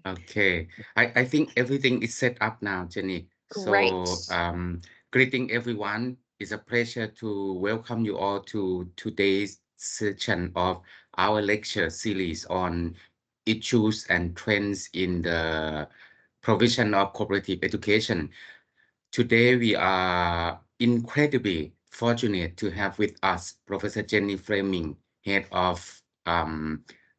Okay, I think everything is set up now, Jenny. So, Great. greeting everyone. It's a pleasure to welcome you all to today's session of our lecture series on issues and trends in the provision of cooperative education. Today, we are incredibly fortunate to have with us Professor Jenny Fleming, Head of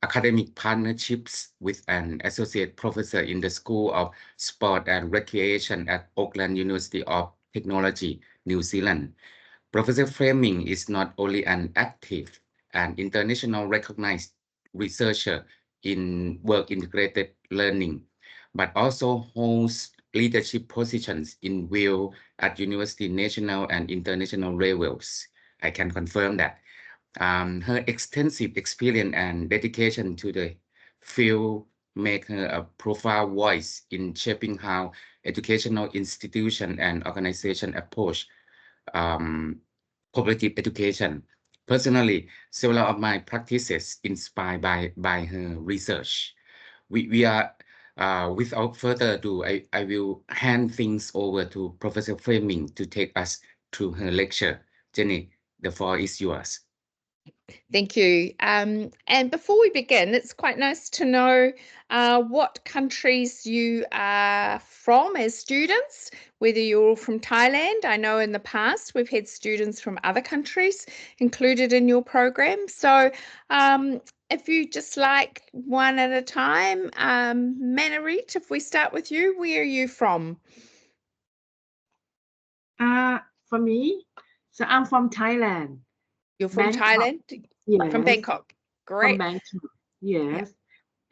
Academic Partnerships with an Associate Professor in the School of Sport and Recreation at Auckland University of Technology, New Zealand. Professor Fleming is not only an active and international recognized researcher in work integrated learning, but also holds leadership positions in will at university national and international levels. I can confirm that. Her extensive experience and dedication to the field make her a profile voice in shaping how educational institution and organization approach um, cooperative education. Personally, several of my practices inspired by her research. We are, without further ado, I will hand things over to Professor Fleming to take us through her lecture. Jenny, the floor is yours. Thank you. And before we begin, it's quite nice to know what countries you are from as students, whether you're all from Thailand. I know in the past we've had students from other countries included in your program. So if you just like one at a time, Manarit, if we start with you, where are you from? For me, so I'm from Thailand, You're from Bangkok. Thailand? From Yes, Bangkok. from Great. Bangkok. Yeah. Yes,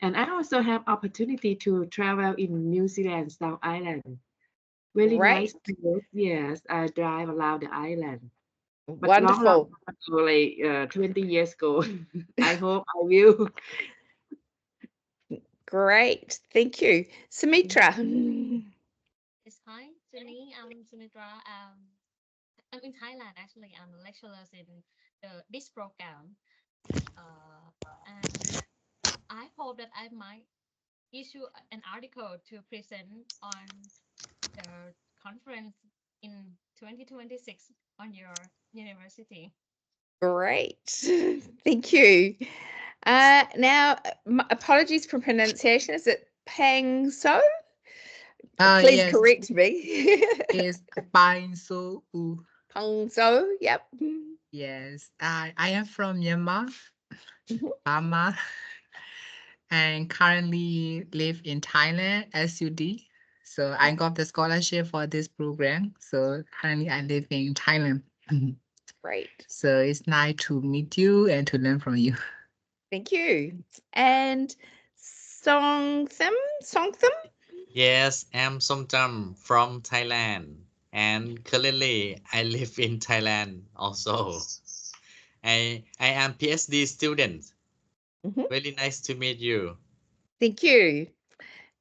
and I also have opportunity to travel in New Zealand, South Island. Very nice Great. place. Yes, I drive around the island, but long Wonderful. ago, like 20 years ago. I hope I will. Great. Thank you. Sumitra. Yes, hi, Jenny. I'm Sumitra. I'm in Thailand. Actually, I'm a lecturer in this program. And I hope that I might issue an article to present on the conference in 2026 on your university. Great. Thank you. Now, apologies for pronunciation. Is it Pang So? Please Yes, correct me. it's fine. So, Pang So, yep. yes, I am from Myanmar, Myanmar, and currently live in Thailand, SUD. So I got the scholarship for this program. So currently I live in Thailand. Great. So it's nice to meet you and to learn from you. Thank you. And Songtham? Yes, I'm Somtam from Thailand, and currently I live in Thailand also. I am PhD student. Mhm. Very nice to meet you. Thank you.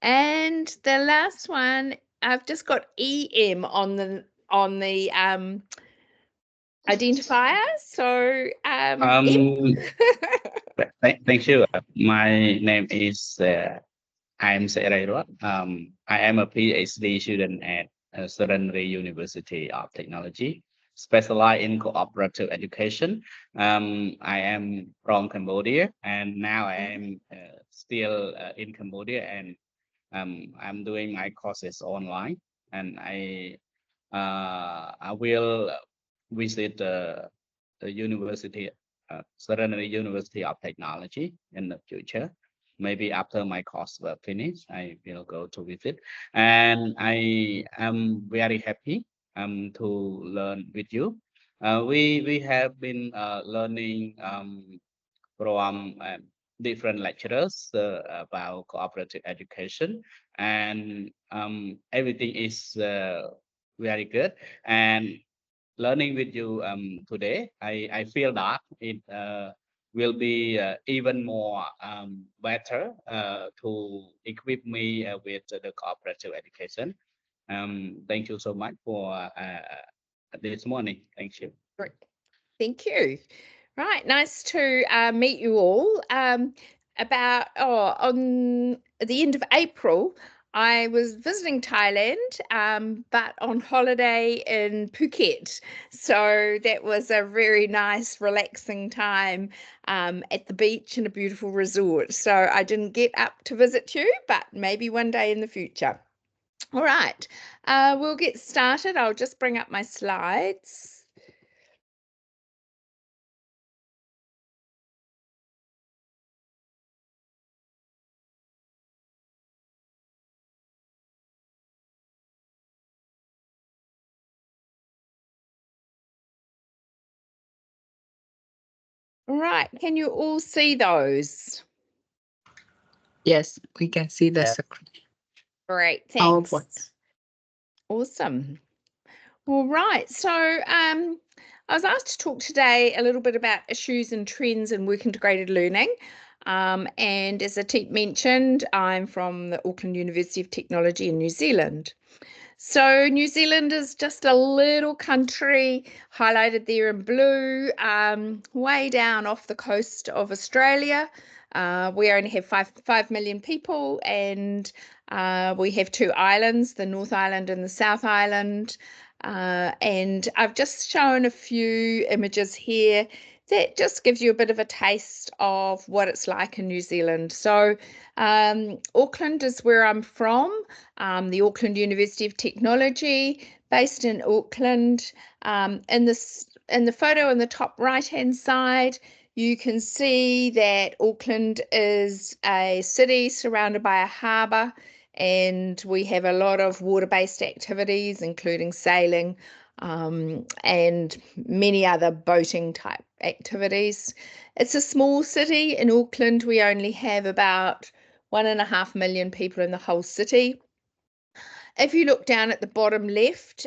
And the last one, I've just got EM on the identifier. So M. Um, Thank you. My name is I'm Seirairo. I am a PhD student at Suriname University of Technology, specialized in cooperative education. I am from Cambodia, and now I am still in Cambodia, and I'm doing my courses online, and I will visit the university, Suriname University of Technology in the future. Maybe after my course will finish, I will go to visit, and I am very happy to learn with you. We have been learning from different lecturers about cooperative education, and everything is very good. And learning with you today, I feel that it will be even more better to equip me with the cooperative education. Thank you so much for this morning. Thank you. Great. Thank you. Right, nice to meet you all. On at the end of April, I was visiting Thailand, but on holiday in Phuket. So that was a very nice, relaxing time at the beach in a beautiful resort. So I didn't get up to visit you, but maybe one day in the future. All right, we'll get started. I'll just bring up my slides. Right, can you all see those? Yes, we can see the Yeah. screen. Great, thanks. PowerPoint. Awesome. All right, so I was asked to talk today a little bit about issues and trends in work integrated learning. And as Ateep mentioned, I'm from the Auckland University of Technology in New Zealand. So New Zealand is just a little country highlighted there in blue, way down off the coast of Australia. We only have 5 million people, and we have 2 islands, the North Island and the South Island. And I've just shown a few images here that just gives you a bit of a taste of what it's like in New Zealand. So Auckland is where I'm from, the Auckland University of Technology, based in Auckland. In the photo on the top right-hand side, you can see that Auckland is a city surrounded by a harbour, and we have a lot of water-based activities, including sailing and many other boating type activities. It's a small city. In Auckland, we only have about 1.5 million people in the whole city. If you look down at the bottom left,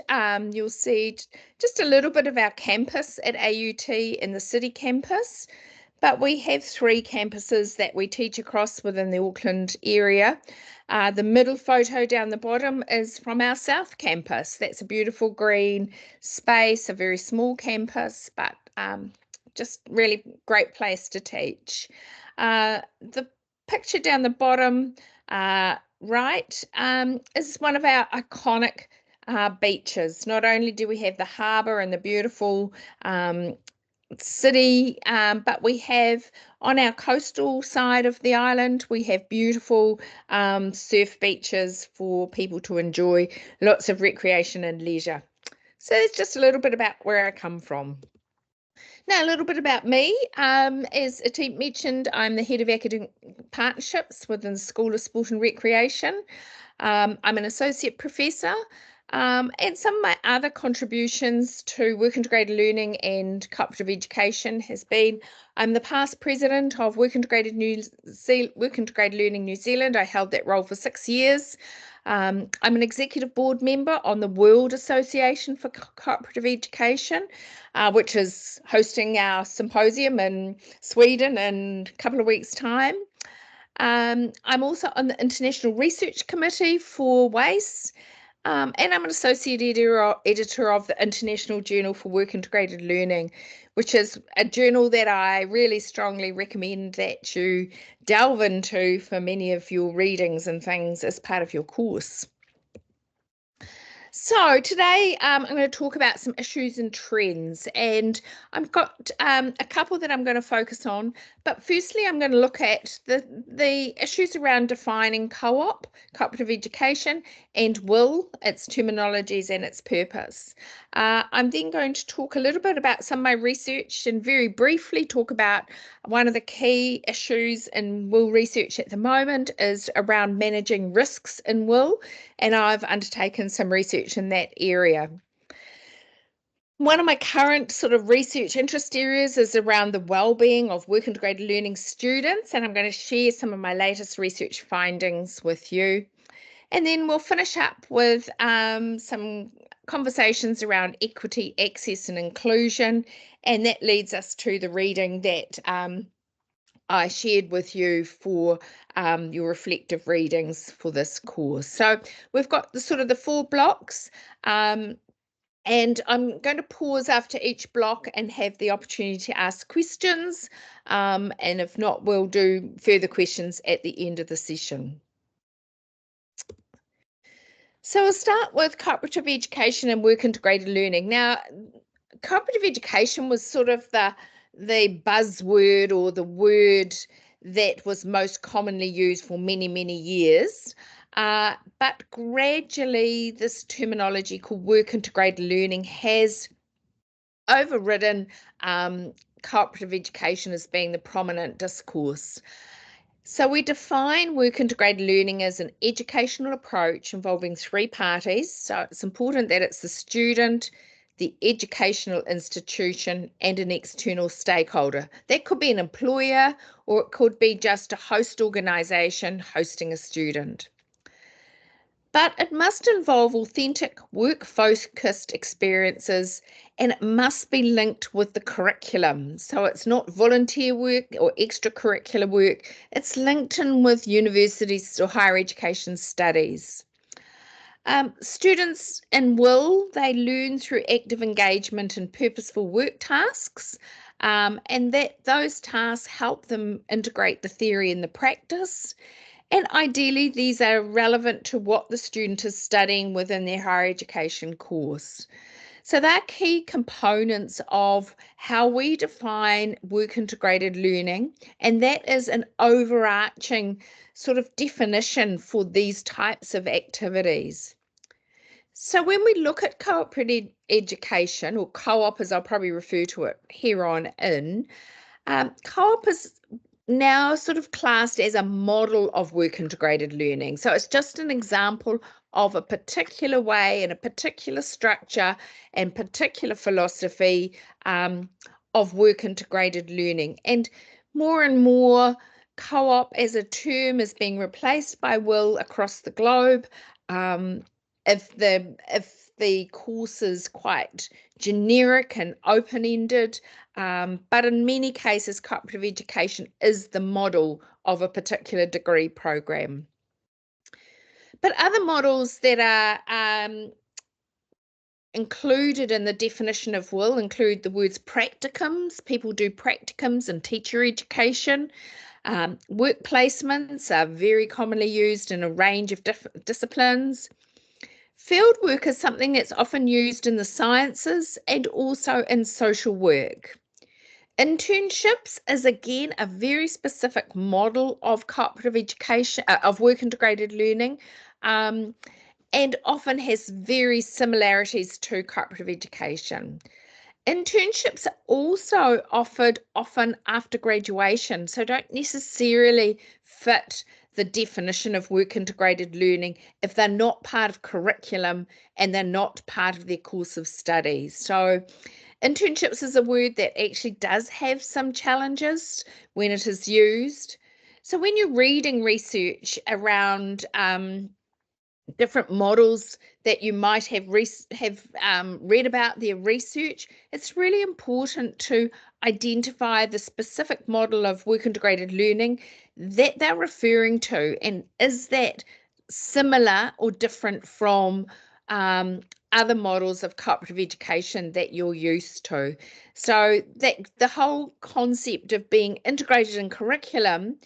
you'll see just a little bit of our campus at AUT in the city campus. But we have 3 campuses that we teach across within the Auckland area. The middle photo down the bottom is from our South Campus. That's a beautiful green space, a very small campus, but just really great place to teach. The picture down the bottom right is one of our iconic beaches. Not only do we have the harbour and the beautiful city, but we have on our coastal side of the island, we have beautiful surf beaches for people to enjoy, lots of recreation and leisure. So it's just a little bit about where I come from. Now, a little bit about me. As Ateep mentioned, I'm the Head of Academic Partnerships within the School of Sport and Recreation. I'm an Associate Professor. And some of my other contributions to work integrated learning and cooperative education has been I'm the past president of Work Integrated Learning New Zealand. I held that role for 6 years. I'm an executive board member on the World Association for Cooperative Education, which is hosting our symposium in Sweden in a couple of weeks' time. I'm also on the International Research Committee for WACE. And I'm an associate editor of the International Journal for Work Integrated Learning, which is a journal that I really strongly recommend that you delve into for many of your readings and things as part of your course. So today I'm going to talk about some issues and trends, and I've got a couple that I'm going to focus on. But firstly, I'm going to look at the issues around defining cooperative education, and WIL, its terminologies and its purpose. I'm then going to talk a little bit about some of my research and very briefly talk about one of the key issues in WIL research at the moment is around managing risks in WIL, and I've undertaken some research in that area. One of my current sort of research interest areas is around the well-being of work integrated learning students, and I'm going to share some of my latest research findings with you. And then we'll finish up with some conversations around equity, access and inclusion, and that leads us to the reading that I shared with you for your reflective readings for this course. So we've got the sort of the 4 blocks, and I'm going to pause after each block and have the opportunity to ask questions, and if not, we'll do further questions at the end of the session. So we'll start with cooperative education and work integrated learning. Now, cooperative education was sort of the buzzword or the word that was most commonly used for many, many years. But gradually, this terminology called work integrated learning has overridden cooperative education as being the prominent discourse. So we define work integrated learning as an educational approach involving three parties. So it's important that it's the student, the educational institution, and an external stakeholder. That could be an employer, or it could be just a host organisation hosting a student. But it must involve authentic work-focused experiences, and it must be linked with the curriculum. So it's not volunteer work or extracurricular work. It's linked in with universities or higher education studies. Students in WIL, they learn through active engagement and purposeful work tasks, and that those tasks help them integrate the theory and the practice. And ideally, these are relevant to what the student is studying within their higher education course. So they're key components of how we define work integrated learning, and that is an overarching sort of definition for these types of activities. So when we look at cooperative education, or co-op as I'll probably refer to it here on in, co-op is now sort of classed as a model of work integrated learning. So it's just an example of a particular way and a particular structure and particular philosophy of work integrated learning. And more co-op as a term is being replaced by WIL across the globe. If the course is quite generic and open-ended, but in many cases, cooperative education is the model of a particular degree program. But other models that are included in the definition of WIL include the words practicums. People do practicums in teacher education. Work placements are very commonly used in a range of different disciplines. Field work is something that's often used in the sciences and also in social work. Internships is again a very specific model of cooperative education, of work integrated learning, and often has very similarities to cooperative education. Internships are also offered often after graduation, so don't necessarily fit the definition of work integrated learning if they're not part of curriculum and they're not part of their course of study. So internships is a word that actually does have some challenges when it is used. So when you're reading research around different models that you might have read about their research, it's really important to identify the specific model of work integrated learning that they're referring to, and is that similar or different from other models of cooperative education that you're used to. So that the whole concept of being integrated in curriculum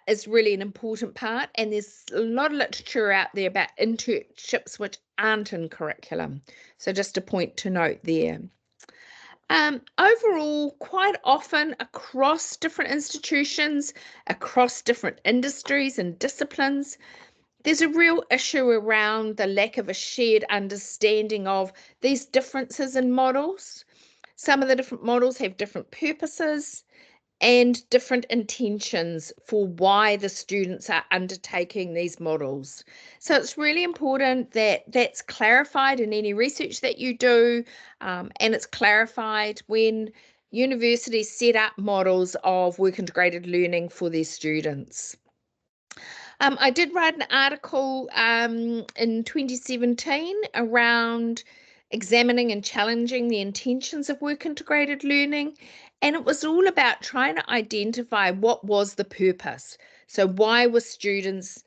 is really an important part, and there's a lot of literature out there about internships which aren't in curriculum. So just a point to note there. Overall, quite often across different institutions, across different industries and disciplines, there's a real issue around the lack of a shared understanding of these differences in models. Some of the different models have different purposes and different intentions for why the students are undertaking these models. So it's really important that that's clarified in any research that you do, and it's clarified when universities set up models of work integrated learning for their students. I did write an article in 2017 around examining and challenging the intentions of work integrated learning, and it was all about trying to identify what was the purpose. So why were students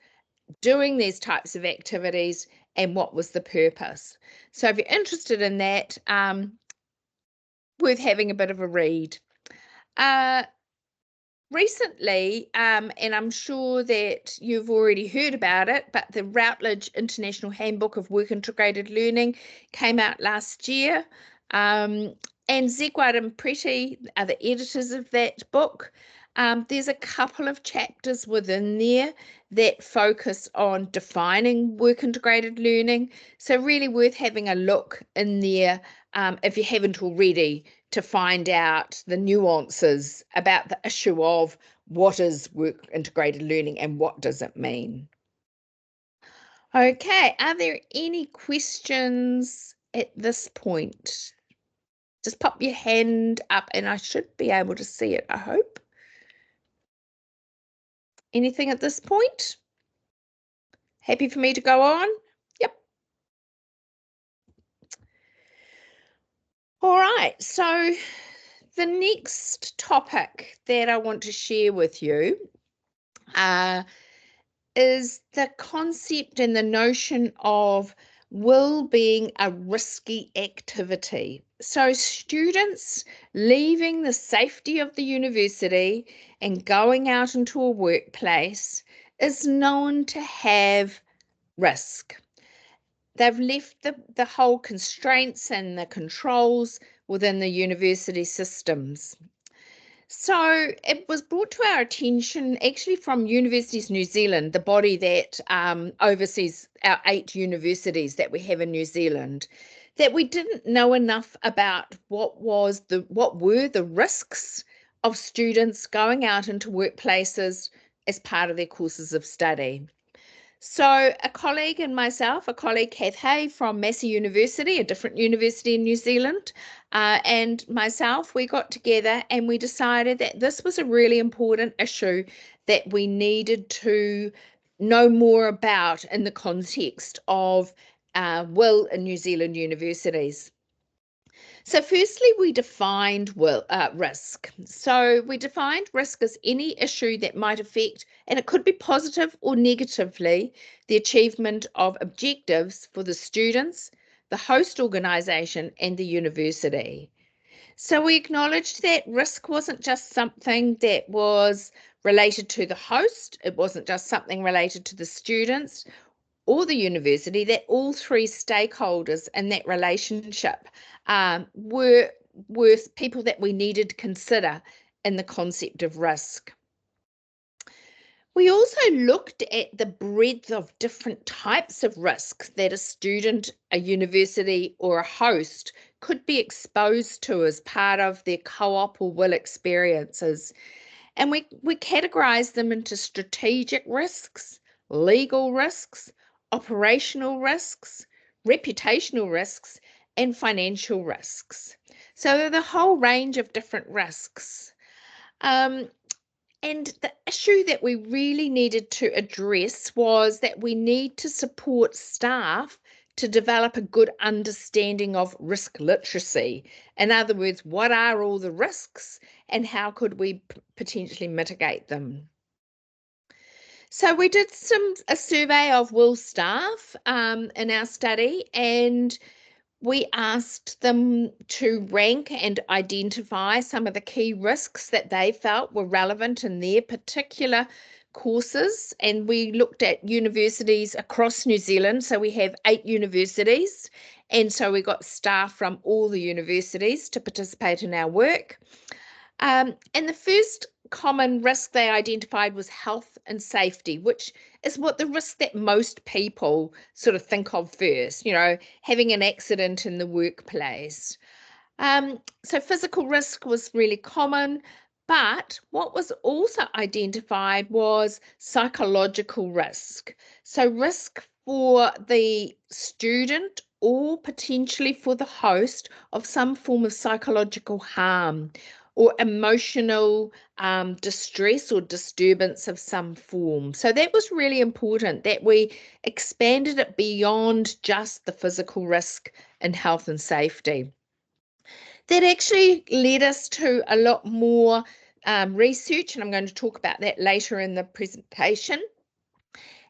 doing these types of activities, and what was the purpose? So if you're interested in that, worth having a bit of a read. recently, and I'm sure that you've already heard about it, but the Routledge International Handbook of Work Integrated Learning came out last year. And Zegward and Pretty are the editors of that book. There's a couple of chapters within there that focus on defining work integrated learning. So really worth having a look in there if you haven't already, to find out the nuances about the issue of what is work integrated learning and what does it mean. Okay, are there any questions at this point? Just pop your hand up and I should be able to see it, I hope. Anything at this point? Happy for me to go on? Yep. All right, so the next topic that I want to share with you is the concept and the notion of will being a risky activity. So students leaving the safety of the university and going out into a workplace is known to have risk. They've left the whole constraints and the controls within the university systems. So it was brought to our attention actually from Universities New Zealand, the body that oversees our 8 universities that we have in New Zealand, that we didn't know enough about what were the risks of students going out into workplaces as part of their courses of study. So a colleague and myself, a colleague Kath Hay from Massey University, a different university in New Zealand, and myself, we got together and we decided that this was a really important issue that we needed to know more about in the context of will in New Zealand universities. So firstly, we defined risk. So we defined risk as any issue that might affect, and it could be positive or negatively, the achievement of objectives for the students, the host organisation, and the university. So we acknowledged that risk wasn't just something that was related to the host, it wasn't just something related to the students or the university, that all 3 stakeholders in that relationship were people that we needed to consider in the concept of risk. We also looked at the breadth of different types of risks that a student, a university, or a host could be exposed to as part of their co-op or will experiences. And we categorized them into strategic risks, legal risks, operational risks, reputational risks, and financial risks. So the whole range of different risks. And the issue that we really needed to address was that we need to support staff to develop a good understanding of risk literacy. In other words, what are all the risks and how could we potentially mitigate them? So we did a survey of will staff in our study, and we asked them to rank and identify some of the key risks that they felt were relevant in their particular courses. And we looked at universities across New Zealand. So we have 8 universities. And so we got staff from all the universities to participate in our work. And the first common risk they identified was health and safety, which is what the risk that most people sort of think of first, having an accident in the workplace. So physical risk was really common, but what was also identified was psychological risk. So risk for the student or potentially for the host of some form of psychological harm or emotional distress or disturbance of some form. So that was really important, that we expanded it beyond just the physical risk in health and safety. That actually led us to a lot more research, and I'm going to talk about that later in the presentation.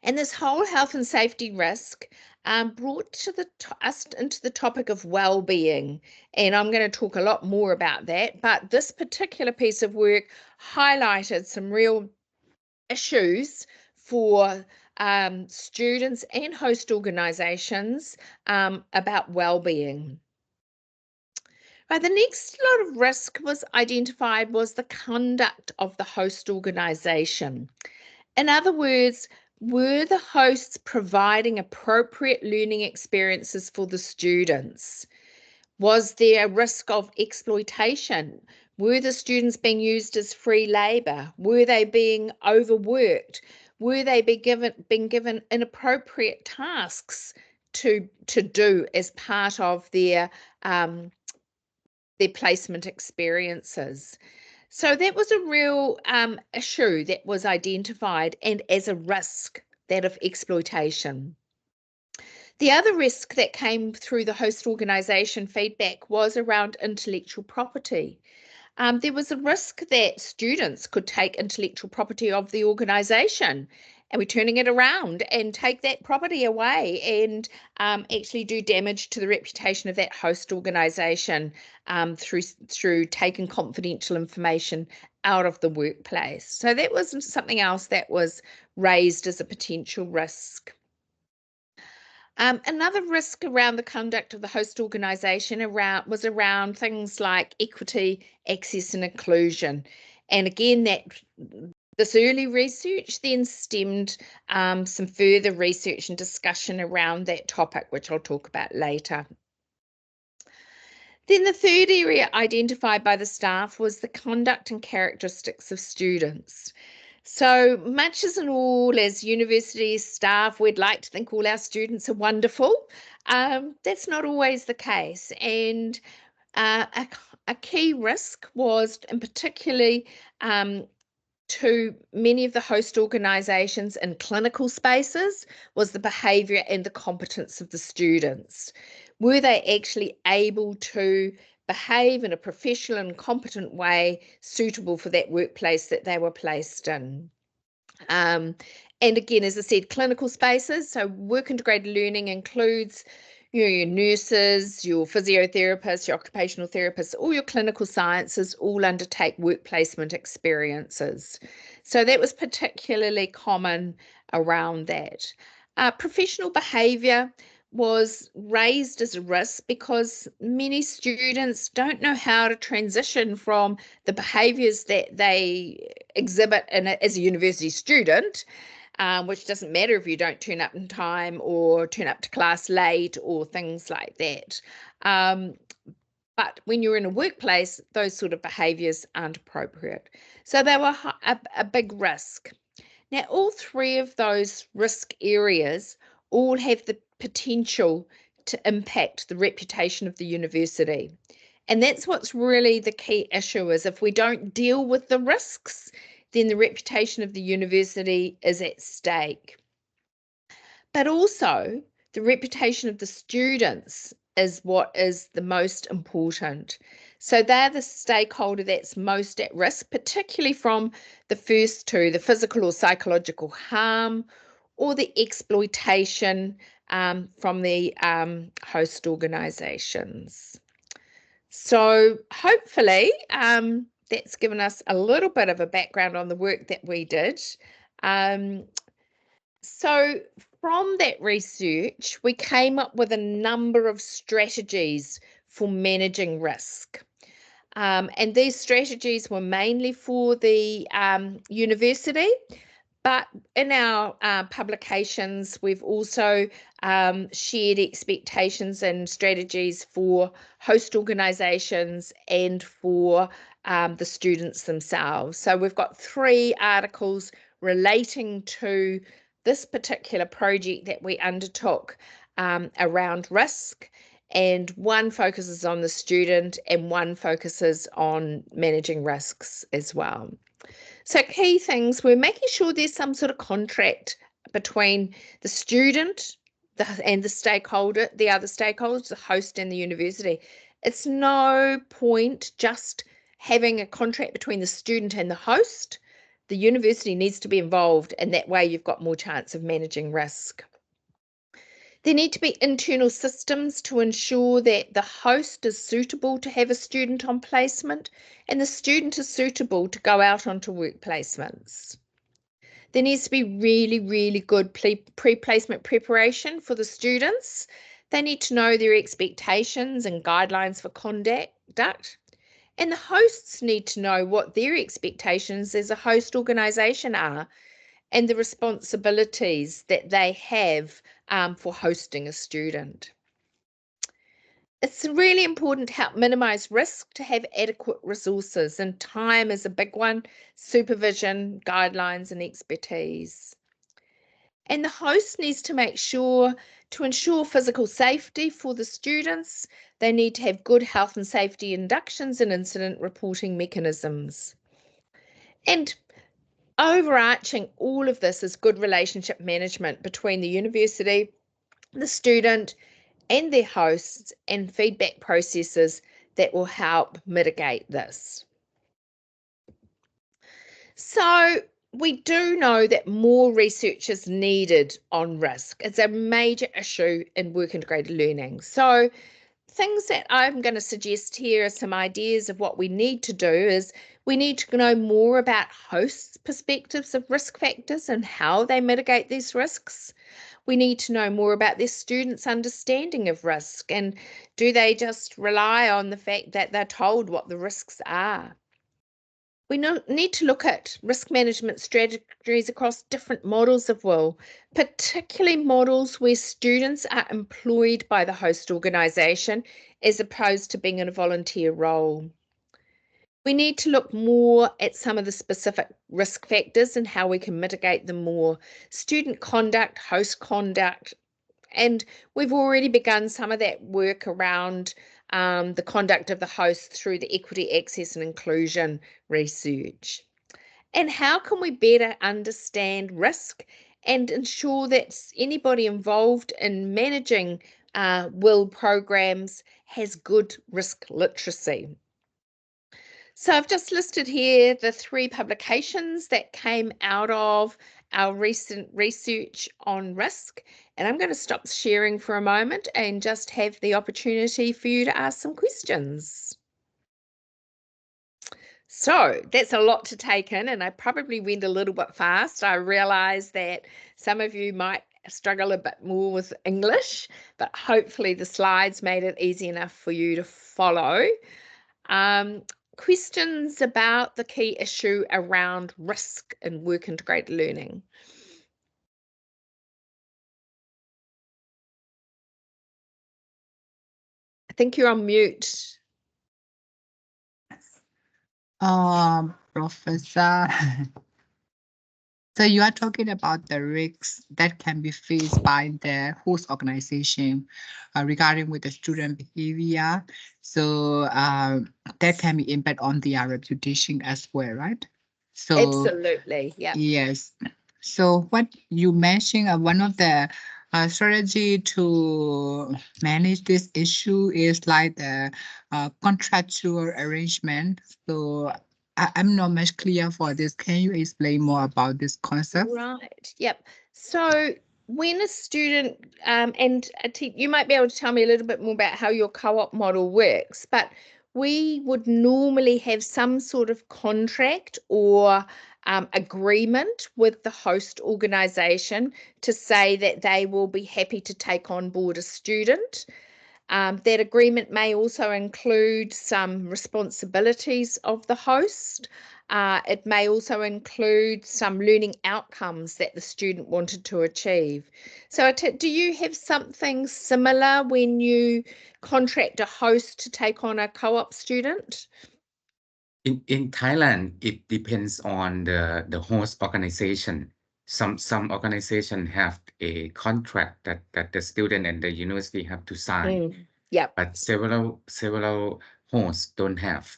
And this whole health and safety risk brought us into the topic of well-being. And I'm going to talk a lot more about that. But this particular piece of work highlighted some real issues for students and host organisations about well-being. Right, the next lot of risk was identified was the conduct of the host organisation. In other words, were the hosts providing appropriate learning experiences for the students? Was there a risk of exploitation? Were the students being used as free labour? Were they being overworked? Were they being given inappropriate tasks to do as part of their placement experiences? So that was a real issue that was identified, and as a risk, that of exploitation. The other risk that came through the host organisation feedback was around intellectual property. There was a risk that students could take intellectual property of the organisation, and we're turning it around and take that property away and actually do damage to the reputation of that host organisation through taking confidential information out of the workplace. So that was something else that was raised as a potential risk. Another risk around the conduct of the host organisation was around things like equity, access and inclusion. And again, this early research then stemmed some further research and discussion around that topic, which I'll talk about later. Then the third area identified by the staff was the conduct and characteristics of students. So much as university staff, we'd like to think all our students are wonderful. That's not always the case. And a key risk was, and particularly to many of the host organisations in clinical spaces, was the behaviour and the competence of the students. Were they actually able to behave in a professional and competent way suitable for that workplace that they were placed in? And again, as I said, clinical spaces, so work integrated learning includes your nurses, your physiotherapists, your occupational therapists, all your clinical sciences all undertake work placement experiences. So that was particularly common around that. Professional behaviour was raised as a risk because many students don't know how to transition from the behaviours that they exhibit as a university student, which doesn't matter if you don't turn up in time or turn up to class late or things like that. But when you're in a workplace, those sort of behaviours aren't appropriate. So they were a big risk. Now, all three of those risk areas all have the potential to impact the reputation of the university. And that's what's really the key issue, is if we don't deal with the risks, then the reputation of the university is at stake. But also, the reputation of the students is what is the most important. So they're the stakeholder that's most at risk, particularly from the first two, the physical or psychological harm or the exploitation from the host organisations. So hopefully that's given us a little bit of a background on the work that we did. So from that research, we came up with a number of strategies for managing risk. And these strategies were mainly for the university, but in our publications, we've also shared expectations and strategies for host organisations and for the students themselves. So we've got 3 articles relating to this particular project that we undertook around risk, and one focuses on the student and one focuses on managing risks as well. So key things, we're making sure there's some sort of contract between the student and the stakeholder, the other stakeholders, the host and the university. It's no point just having a contract between the student and the host. the university needs to be involved, and that way you've got more chance of managing risk. There need to be internal systems to ensure that the host is suitable to have a student on placement and the student is suitable to go out onto work placements. There needs to be really, really good pre-placement preparation for the students. They need to know their expectations and guidelines for conduct. And the hosts need to know what their expectations as a host organisation are and the responsibilities that they have for hosting a student. It's really important to help minimise risk, to have adequate resources, and time is a big one, supervision, guidelines and expertise. And the host needs to make sure to ensure physical safety for the students, they need to have good health and safety inductions and incident reporting mechanisms. And overarching all of this is good relationship management between the university, the student, and their hosts, and feedback processes that will help mitigate this. So we do know that more research is needed on risk. It's a major issue in work integrated learning. So things that I'm going to suggest here are some ideas of what we need to do is we need to know more about hosts' perspectives of risk factors and how they mitigate these risks. We need to know more about their students' understanding of risk, and do they just rely on the fact that they're told what the risks are? We need to look at risk management strategies across different models of will, particularly models where students are employed by the host organisation as opposed to being in a volunteer role. We need to look more at some of the specific risk factors and how we can mitigate them more. Student conduct, host conduct, and we've already begun some of that work around the conduct of the host through the equity, access and inclusion research. And how can we better understand risk and ensure that anybody involved in managing will programs has good risk literacy? So I've just listed here the 3 publications that came out of our recent research on risk. And I'm going to stop sharing for a moment and just have the opportunity for you to ask some questions. So that's a lot to take in, and I probably went a little bit fast. I realise that some of you might struggle a bit more with English, but hopefully the slides made it easy enough for you to follow. Questions about the key issue around risk in work integrated learning? I think you're on mute. Professor. So you are talking about the risks that can be faced by the host organization regarding with the student behavior. So that can be impact on their reputation as well, right? So absolutely, yeah. Yes. So what you mentioned, one of the strategy to manage this issue is like the contractual arrangement. So I'm not much clear for this. Can you explain more about this concept? Right. Yep. So when a student and you might be able to tell me a little bit more about how your co-op model works, but we would normally have some sort of contract or agreement with the host organisation to say that they will be happy to take on board a student. That agreement may also include some responsibilities of the host. It may also include some learning outcomes that the student wanted to achieve. So do you have something similar when you contract a host to take on a co-op student? In Thailand, it depends on the host organization. Some organization have a contract that the student and the university have to sign. Yep. But several hosts don't have.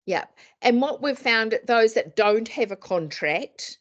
Yeah. And what we've found, those that don't have a contract,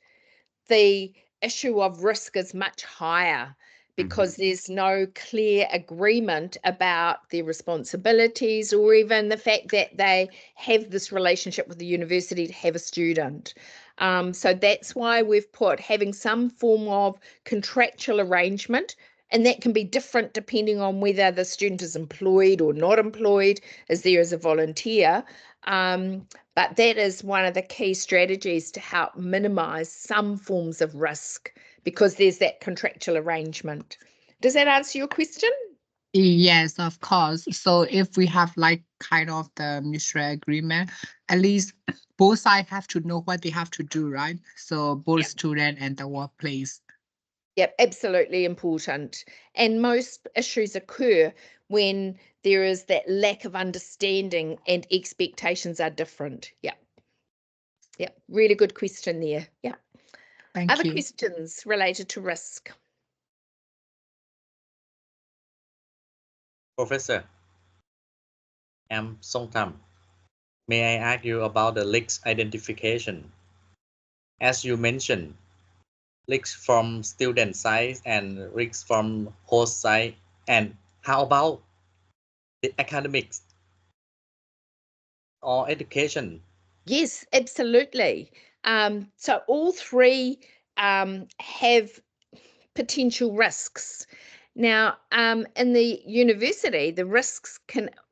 the issue of risk is much higher because there's no clear agreement about their responsibilities or even the fact that they have this relationship with the university to have a student. So that's why we've put having some form of contractual arrangement, and that can be different depending on whether the student is employed or not employed, is there as a volunteer. But that is one of the key strategies to help minimize some forms of risk because there's that contractual arrangement. Does that answer your question? Yes, of course. So if we have like kind of the mutual agreement, at least both sides have to know what they have to do, right? So both student and the workplace. Yep, absolutely important. And most issues occur when there is that lack of understanding and expectations are different. Yeah. Yeah, really good question there. Yeah. Thank Other you. questions related to risk? Professor, I'm Song Tam. May I ask you about the risk identification? As you mentioned, risks from student side and risks from host side. And how about the academics or education? Yes, absolutely. So all three have potential risks. Now, in the university, the risks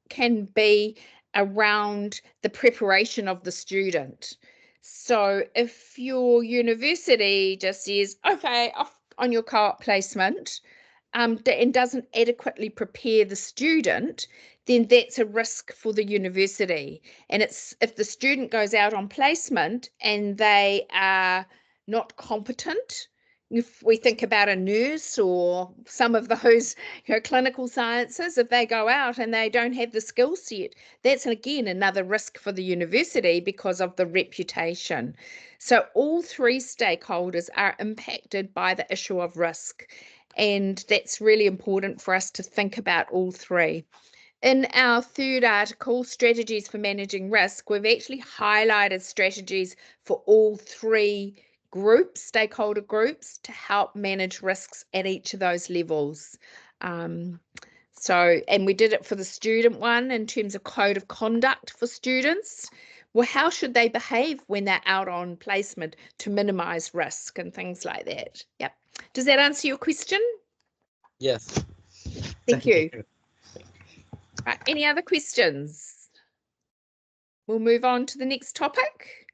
can be around the preparation of the student. So if your university just says, okay, off on your co-op placement, and doesn't adequately prepare the student, then that's a risk for the university. And it's if the student goes out on placement and they are not competent, if we think about a nurse or some of those clinical sciences, if they go out and they don't have the skill set, that's again another risk for the university because of the reputation. So all three stakeholders are impacted by the issue of risk, and that's really important for us to think about all three. In our third article, Strategies for Managing Risk, we've actually highlighted strategies for all three groups, stakeholder groups, to help manage risks at each of those levels. And we did it for the student one in terms of code of conduct for students. Well, how should they behave when they're out on placement to minimize risk and things like that? Yep. Does that answer your question? Yes. Thank you. Right, any other questions? We'll move on to the next topic.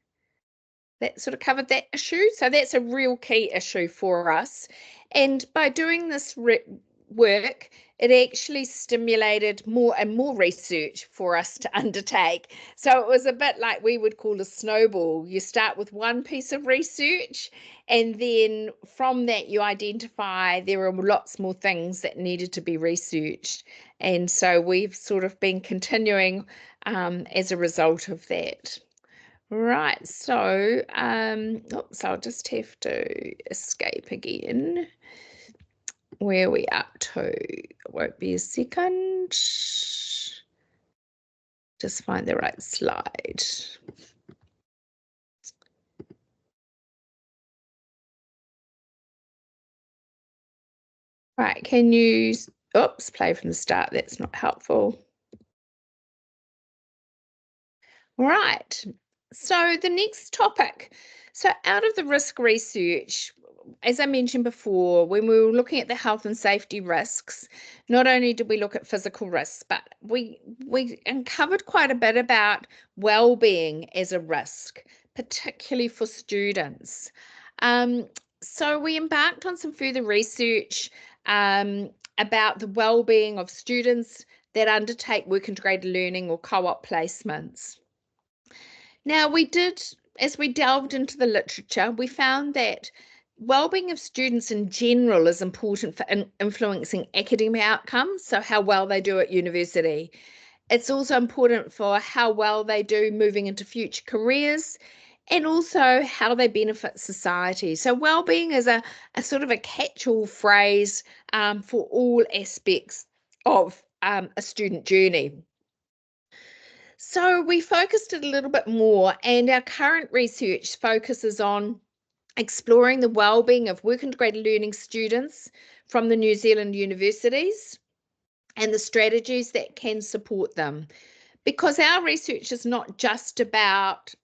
That sort of covered that issue. So that's a real key issue for us. And by doing this work, it actually stimulated more and more research for us to undertake. So it was a bit like we would call a snowball. You start with one piece of research, and then from that you identify there are lots more things that needed to be researched. And so we've sort of been continuing as a result of that. Right, so oops, I'll just have to escape again. Where are we up to? It won't be a second. Just find the right slide. Right, can you, oops, play from the start. That's not helpful. Right, so the next topic. So out of the risk research, as I mentioned before, when we were looking at the health and safety risks, not only did we look at physical risks, but we uncovered quite a bit about well-being as a risk, particularly for students. So we embarked on some further research about the well-being of students that undertake work integrated learning or co-op placements. Now, as we delved into the literature, we found that well-being of students in general is important for influencing academic outcomes, so how well they do at university. It's also important for how well they do moving into future careers and also how they benefit society. So well-being is a sort of a catch-all phrase for all aspects of a student journey. So we focused it a little bit more, and our current research focuses on exploring the well-being of work integrated learning students from the New Zealand universities and the strategies that can support them. Because our research is not just about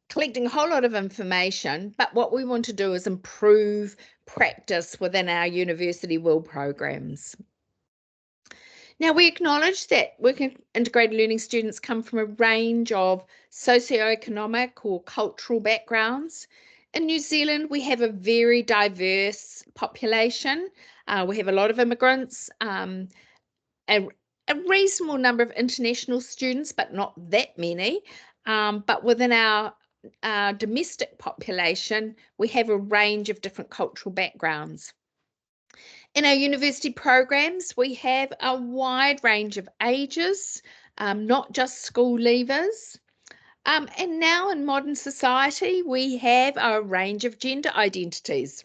collecting a whole lot of information, but what we want to do is improve practice within our university WIL programs. Now, we acknowledge that working integrated learning students come from a range of socioeconomic or cultural backgrounds. In New Zealand, we have a very diverse population. We have a lot of immigrants, a reasonable number of international students, but not that many. But within our domestic population, we have a range of different cultural backgrounds. In our university programs, we have a wide range of ages, not just school leavers. And now in modern society, we have a range of gender identities.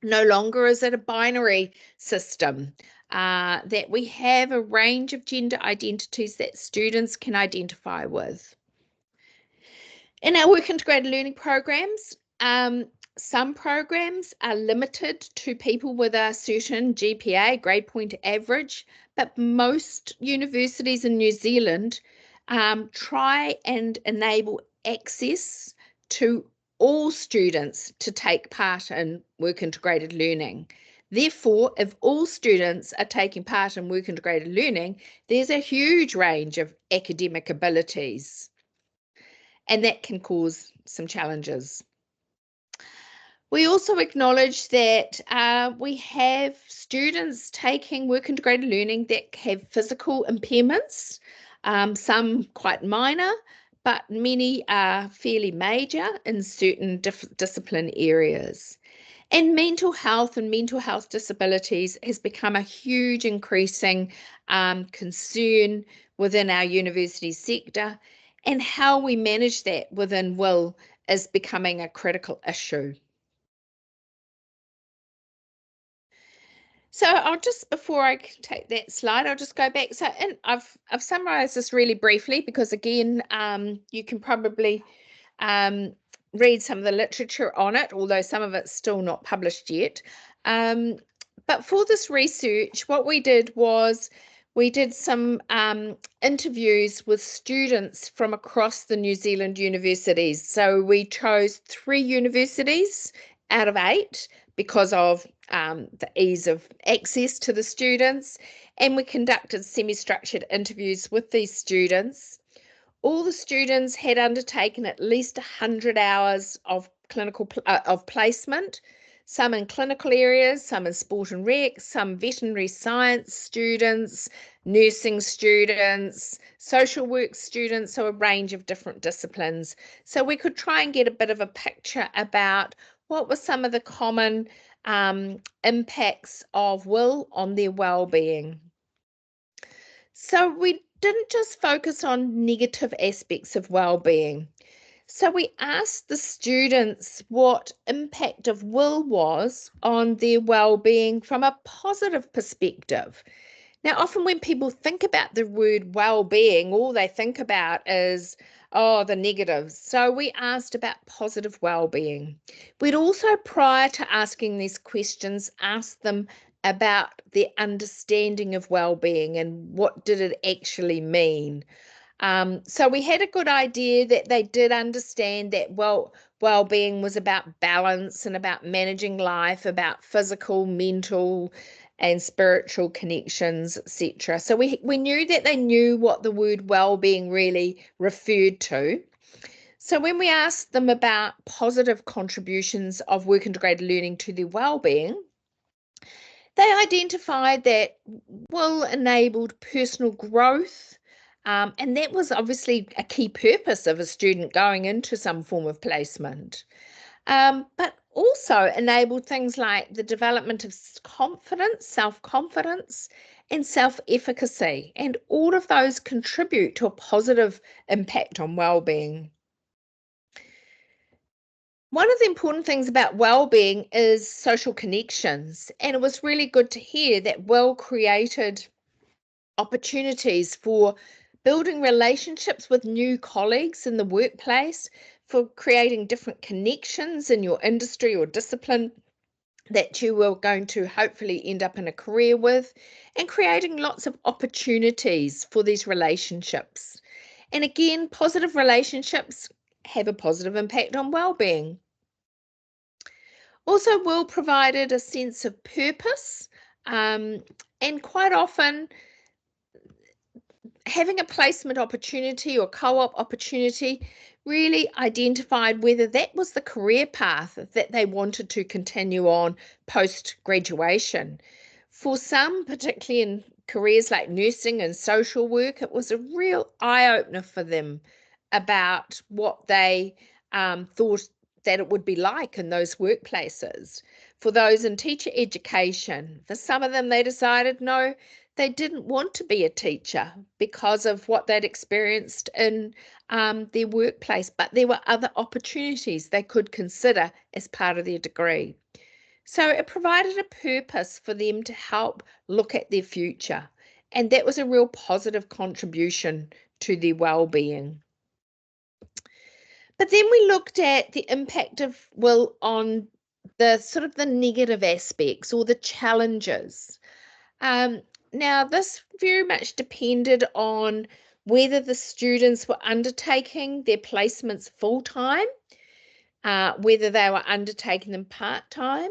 No longer is it a binary system, that we have a range of gender identities that students can identify with. In our work integrated learning programs, some programs are limited to people with a certain GPA, grade point average, but most universities in New Zealand try and enable access to all students to take part in work integrated learning. Therefore, if all students are taking part in work integrated learning, there's a huge range of academic abilities, and that can cause some challenges. We also acknowledge that we have students taking work integrated learning that have physical impairments, some quite minor, but many are fairly major in certain discipline areas. And mental health disabilities has become a huge increasing concern within our university sector, and how we manage that within WIL is becoming a critical issue. So I'll just, before I take that slide, I'll just go back. So, and I've summarized this really briefly because, again, you can probably read some of the literature on it, although some of it's still not published yet. But for this research, what we did was we did some interviews with students from across the New Zealand universities. So we chose 3 universities out of 8 because of the ease of access to the students, and we conducted semi-structured interviews with these students. All the students had undertaken at least 100 hours of clinical of placement, some in clinical areas, some in sport and rec, some veterinary science students, nursing students, social work students, so a range of different disciplines. So we could try and get a bit of a picture about what were some of the common impacts of WIL on their well-being. So we didn't just focus on negative aspects of well-being. So we asked the students what impact of WIL was on their well-being from a positive perspective. Now, often when people think about the word well-being, all they think about is, oh, the negatives. So we asked about positive well-being. We'd also, prior to asking these questions, asked them about their understanding of well-being and what did it actually mean. So we had a good idea that they did understand that well-being was about balance and about managing life, about physical, mental, and spiritual connections, etc. So we knew that they knew what the word well-being really referred to. So when we asked them about positive contributions of work integrated learning to their well-being, they identified that WIL enabled personal growth, and that was obviously a key purpose of a student going into some form of placement. But also enabled things like the development of confidence, self-confidence, and self-efficacy. And all of those contribute to a positive impact on well-being. One of the important things about well-being is social connections. And it was really good to hear that WIL created opportunities for building relationships with new colleagues in the workplace, for creating different connections in your industry or discipline that you were going to hopefully end up in a career with, and creating lots of opportunities for these relationships. And again, positive relationships have a positive impact on well-being. Also, WIL provided a sense of purpose, and quite often having a placement opportunity or co-op opportunity really identified whether that was the career path that they wanted to continue on post-graduation. For some, particularly in careers like nursing and social work, it was a real eye-opener for them about what they thought that it would be like in those workplaces. For those in teacher education, for some of them, they decided no, they didn't want to be a teacher because of what they'd experienced in their workplace, but there were other opportunities they could consider as part of their degree. So it provided a purpose for them to help look at their future, and that was a real positive contribution to their well-being. But then we looked at the impact of WIL on the sort of the negative aspects or the challenges. Now, this very much depended on whether the students were undertaking their placements full-time, whether they were undertaking them part-time,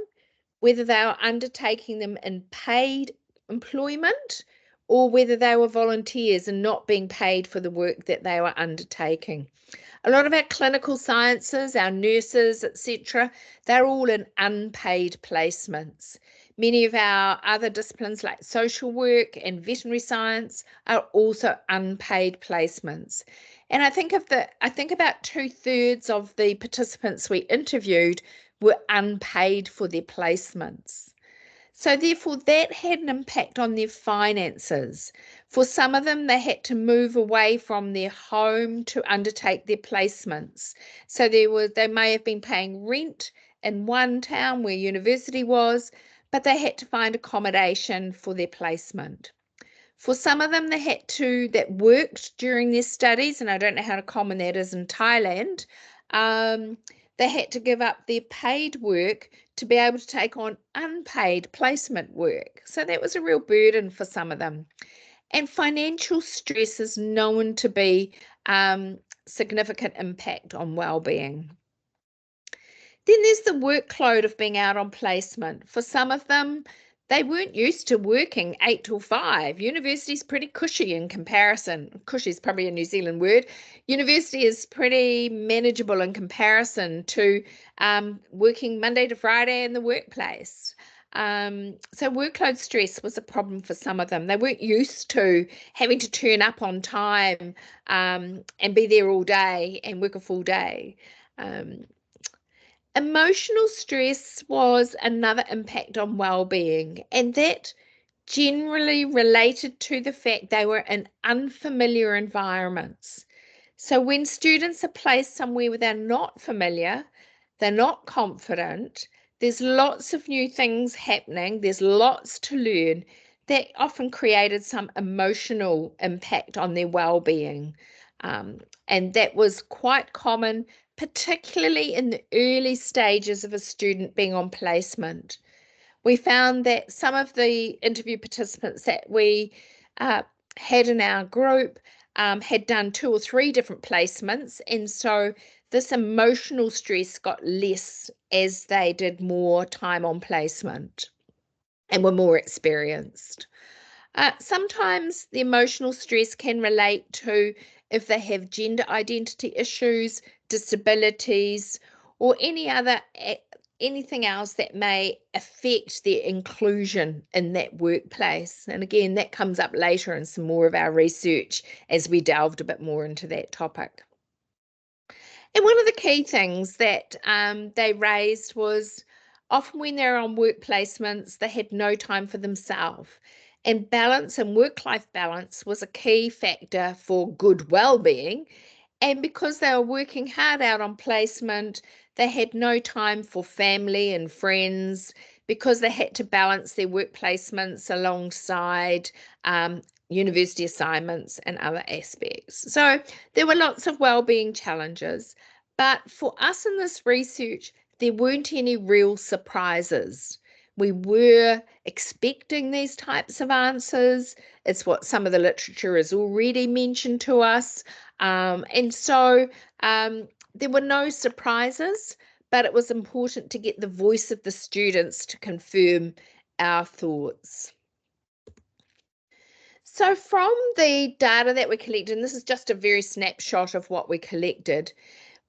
whether they were undertaking them in paid employment, or whether they were volunteers and not being paid for the work that they were undertaking. A lot of our clinical sciences, our nurses, etc., they're all in unpaid placements. Many of our other disciplines like social work and veterinary science are also unpaid placements. And I think about 2/3 of the participants we interviewed were unpaid for their placements. So therefore, that had an impact on their finances. For some of them, they had to move away from their home to undertake their placements. So they may have been paying rent in one town where university was, but they had to find accommodation for their placement. For some of them, that worked during their studies, and I don't know how common that is in Thailand, they had to give up their paid work to be able to take on unpaid placement work. So that was a real burden for some of them. And financial stress is known to be significant impact on well-being. Then there's the workload of being out on placement. For some of them, they weren't used to working 8 till 5. University's pretty cushy in comparison. Cushy is probably a New Zealand word. University is pretty manageable in comparison to working Monday to Friday in the workplace. So workload stress was a problem for some of them. They weren't used to having to turn up on time and be there all day and work a full day. Emotional stress was another impact on well-being, and that generally related to the fact they were in unfamiliar environments. So when students are placed somewhere where they're not familiar, they're not confident, there's lots of new things happening, there's lots to learn, that often created some emotional impact on their well-being. And that was quite common, particularly in the early stages of a student being on placement. We found that some of the interview participants that we had in our group had done 2 or 3 different placements, and so this emotional stress got less as they did more time on placement and were more experienced. Sometimes the emotional stress can relate to if they have gender identity issues, disabilities, or anything else that may affect their inclusion in that workplace. And again, that comes up later in some more of our research as we delved a bit more into that topic. And one of the key things that they raised was often when they're on work placements, they had no time for themselves. And balance and work-life balance was a key factor for good well-being. And because they were working hard out on placement, they had no time for family and friends because they had to balance their work placements alongside university assignments and other aspects. So there were lots of well-being challenges, but for us in this research, there weren't any real surprises. We were expecting these types of answers. It's what some of the literature has already mentioned to us. And so there were no surprises, but it was important to get the voice of the students to confirm our thoughts. So from the data that we collected, and this is just a very snapshot of what we collected,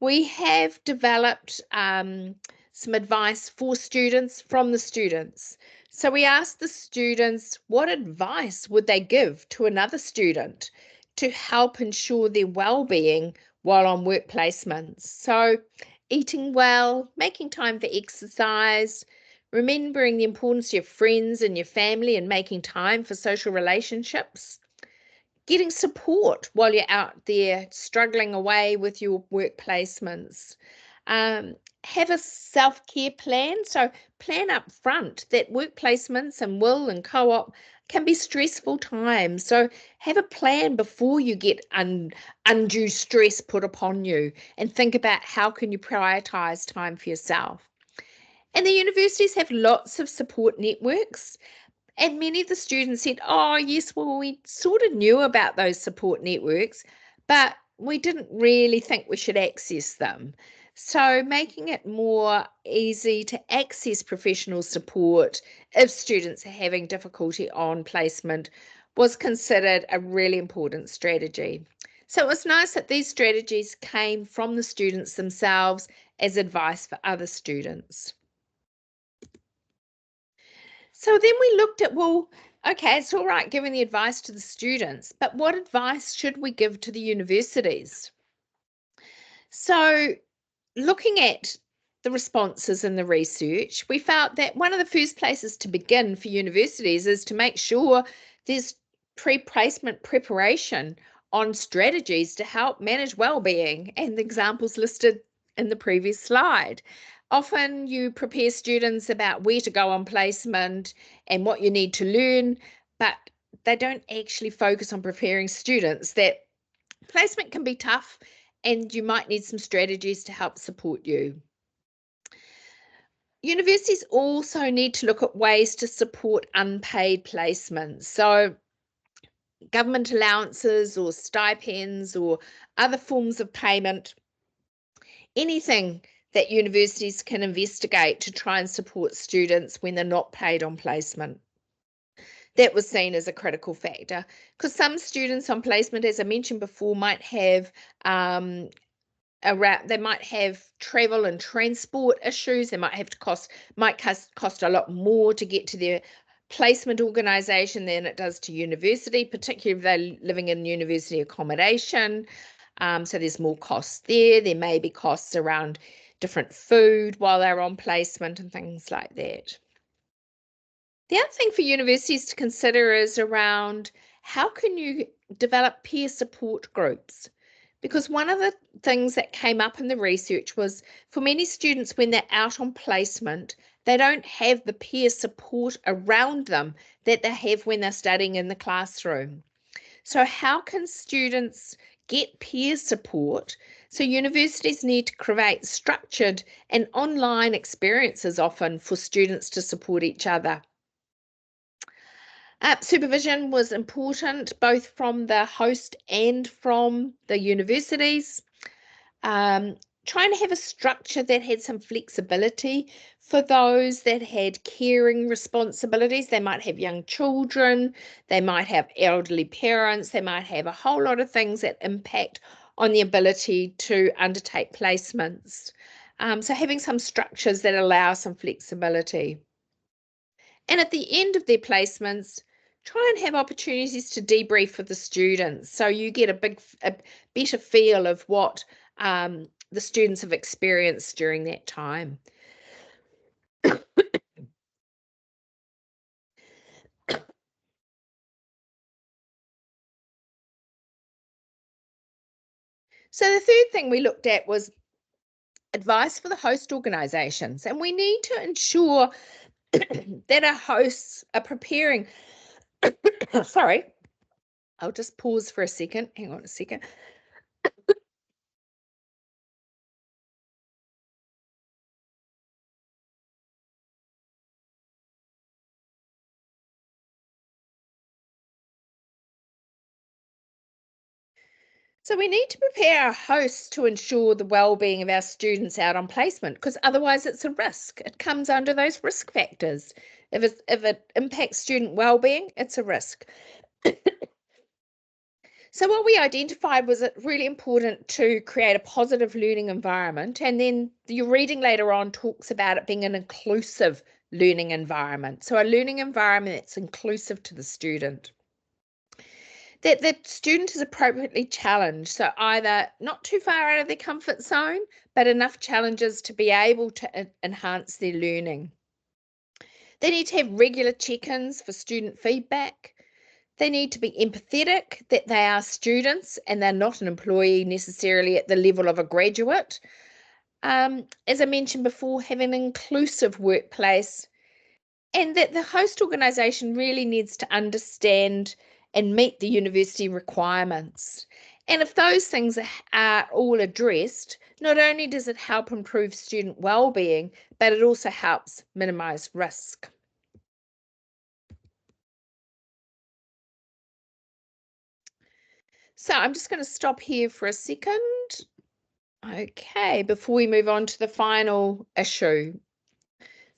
we have developed some advice for students from the students. So we asked the students, what advice would they give to another student to help ensure their well-being while on work placements? So eating well, making time for exercise, remembering the importance of your friends and your family and making time for social relationships, getting support while you're out there struggling away with your work placements. Have a self-care plan. So plan up front that work placements and will and co-op can be stressful times. So have a plan before you get undue stress put upon you, and think about how can you prioritize time for yourself. And the universities have lots of support networks. And many of the students said, oh, yes, well, we sort of knew about those support networks, but we didn't really think we should access them. So making it more easy to access professional support if students are having difficulty on placement was considered a really important strategy. So it was nice that these strategies came from the students themselves as advice for other students. So then we looked at, well, okay, it's all right giving the advice to the students, but what advice should we give to the universities? So looking at the responses in the research, we felt that one of the first places to begin for universities is to make sure there's pre-placement preparation on strategies to help manage well-being, and the examples listed in the previous slide. Often you prepare students about where to go on placement and what you need to learn, but they don't actually focus on preparing students that placement can be tough and you might need some strategies to help support you. Universities also need to look at ways to support unpaid placements. So government allowances or stipends or other forms of payment, anything that universities can investigate to try and support students when they're not paid on placement. That was seen as a critical factor because some students on placement, as I mentioned before, might have they might have travel and transport issues. They might have to cost a lot more to get to their placement organisation than it does to university, particularly if they're living in university accommodation. So there's more costs there. There may be costs around different food while they're on placement and things like that. The other thing for universities to consider is around how can you develop peer support groups? Because one of the things that came up in the research was for many students, when they're out on placement, they don't have the peer support around them that they have when they're studying in the classroom. So how can students get peer support? So universities need to create structured and online experiences often for students to support each other. Supervision was important both from the host and from the universities. Trying to have a structure that had some flexibility for those that had caring responsibilities. They might have young children, they might have elderly parents, they might have a whole lot of things that impact on the ability to undertake placements. So having some structures that allow some flexibility. And at the end of their placements, try and have opportunities to debrief with the students so you get a better feel of what the students have experienced during that time. So the third thing we looked at was advice for the host organisations, and we need to ensure that our hosts are preparing. Sorry, I'll just pause for a second. Hang on a second. So we need to prepare our hosts to ensure the well-being of our students out on placement, because otherwise it's a risk. It comes under those risk factors. If it impacts student well-being, it's a risk. So what we identified was it really important to create a positive learning environment. And then your reading later on talks about it being an inclusive learning environment. So a learning environment that's inclusive to the student. That the student is appropriately challenged. So either not too far out of their comfort zone, but enough challenges to be able to enhance their learning. They need to have regular check-ins for student feedback. They need to be empathetic that they are students and they're not an employee necessarily at the level of a graduate. As I mentioned before, have an inclusive workplace, and that the host organisation really needs to understand and meet the university requirements. And if those things are all addressed, not only does it help improve student well-being, but it also helps minimise risk. So I'm just going to stop here for a second. Okay, before we move on to the final issue.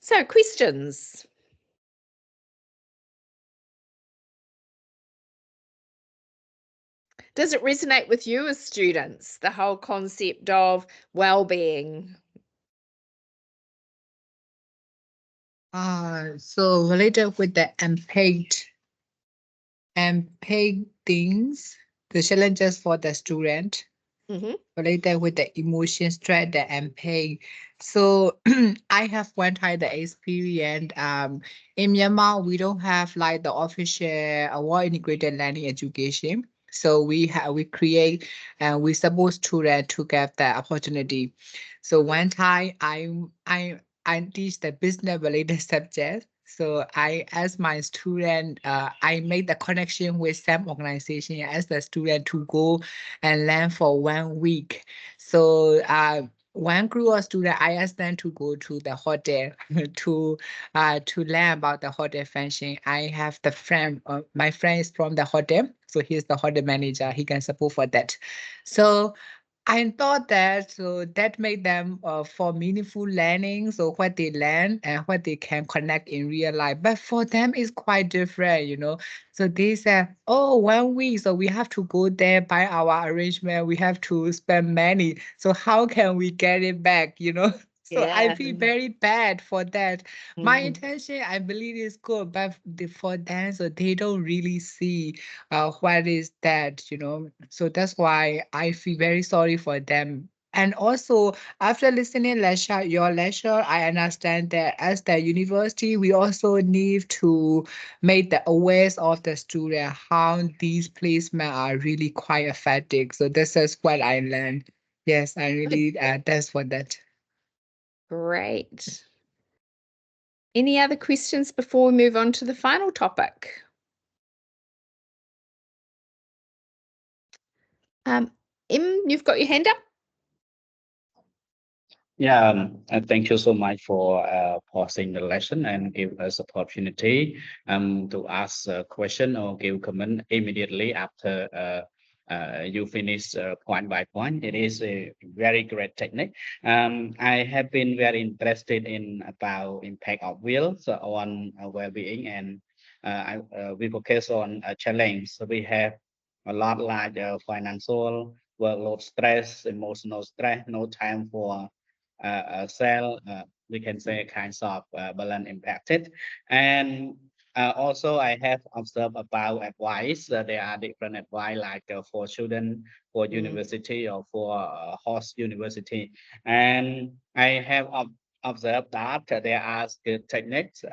So questions? Does it resonate with you as students, the whole concept of well-being? So related with the unpaid things, the challenges for the student. Related with the emotion stress that I'm paying. So I have one time the experience in Myanmar we don't have like the official award integrated learning education. So we create and we suppose students to get the opportunity. So one time I teach the business related subject. So I asked my student, I made the connection with some organization as the student to go and learn for 1 week. So one group of students, I asked them to go to the hotel to learn about the hotel function. I have the friend, my friend is from the hotel, so he's the hotel manager. He can support for that. So I thought that so that made them for meaningful learning, so what they learn and what they can connect in real life. But for them, it's quite different, you know. So they said, "Oh, 1 week, so we have to go there by our arrangement. We have to spend money. So how can we get it back, you know?" So I feel very bad for that. My intention, I believe, is good, but for them, so they don't really see what is that, you know. So that's why I feel very sorry for them. And also, after listening your lecture, I understand that as the university, we also need to make the awareness of the student how these placements are really quite effective. So this is what I learned. Yes, I really that's for that. Great. Any other questions before we move on to the final topic? Em, you've got your hand up. Yeah, thank you so much for pausing the lesson and give us opportunity to ask a question or give comment immediately after you finish point by point. It is a very great technique. I have been very interested in about impact of wills on well-being, and we focus on a challenge. So we have a lot like financial workload stress, emotional stress, no time for cell, we can say kinds of balance impacted. And also I have observed about advice. There are different advice like for children, for university or for host university. And I have observed that there are good techniques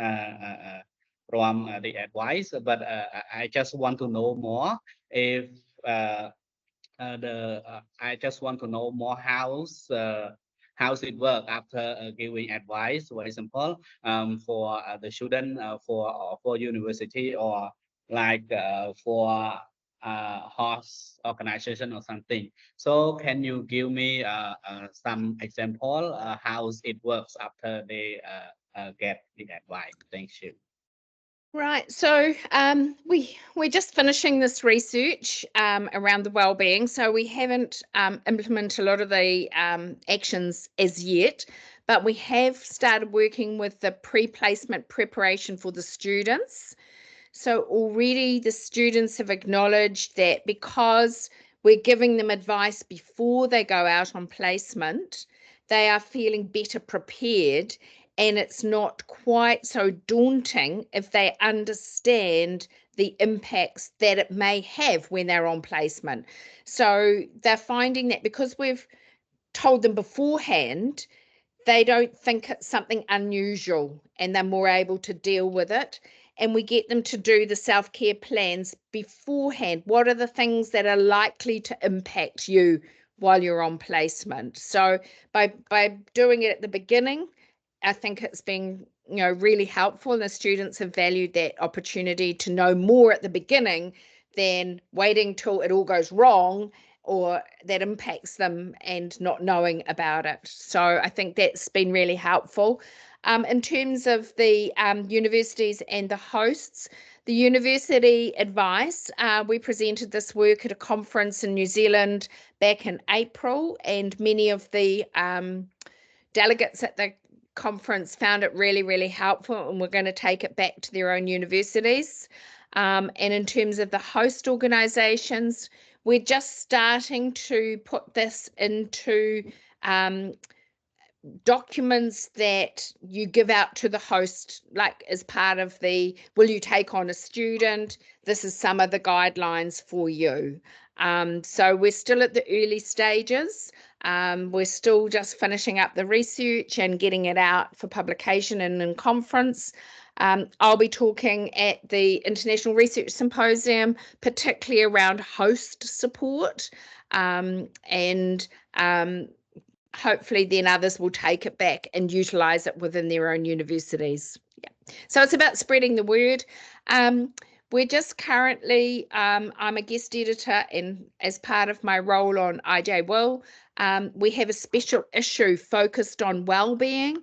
from the advice, but I just want to know more if I just want to know more how's it work after giving advice, for example, for the student for university or like for host organization or something. So can you give me some example how it works after they get the advice? Thank you. Right, so we're just finishing this research around the wellbeing. So we haven't implemented a lot of the actions as yet, but we have started working with the pre-placement preparation for the students. So already the students have acknowledged that because we're giving them advice before they go out on placement, they are feeling better prepared, and it's not quite so daunting if they understand the impacts that it may have when they're on placement. So they're finding that because we've told them beforehand, they don't think it's something unusual and they're more able to deal with it. And we get them to do the self-care plans beforehand. What are the things that are likely to impact you while you're on placement? So by doing it at the beginning, I think it's been really helpful, and the students have valued that opportunity to know more at the beginning than waiting till it all goes wrong or that impacts them and not knowing about it. So I think that's been really helpful. In terms of the universities and the hosts, the university advice, we presented this work at a conference in New Zealand back in April, and many of the delegates at the conference found it really, really helpful, and we're going to take it back to their own universities. And in terms of the host organisations, we're just starting to put this into documents that you give out to the host, like as part of the, will you take on a student? This is some of the guidelines for you. So we're still at the early stages. We're still just finishing up the research and getting it out for publication and in conference. I'll be talking at the International Research Symposium, particularly around host support, and hopefully then others will take it back and utilise it within their own universities. Yeah. So it's about spreading the word. We're just currently, I'm a guest editor, and as part of my role on IJ Will, we have a special issue focused on wellbeing,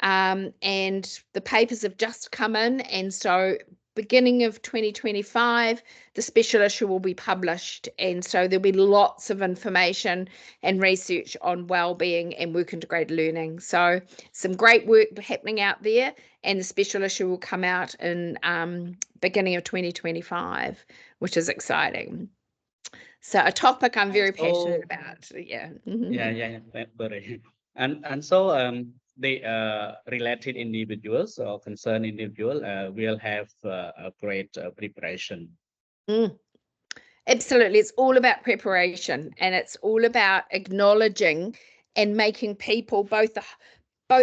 and the papers have just come in, and so beginning of 2025, the special issue will be published, and so there'll be lots of information and research on wellbeing and work integrated learning. So some great work happening out there, and the special issue will come out in beginning of 2025, which is exciting. So a topic I'm very passionate about. Yeah. Very. And so the related individuals or concerned individual will have a great preparation. Absolutely. It's all about preparation, and it's all about acknowledging and making people both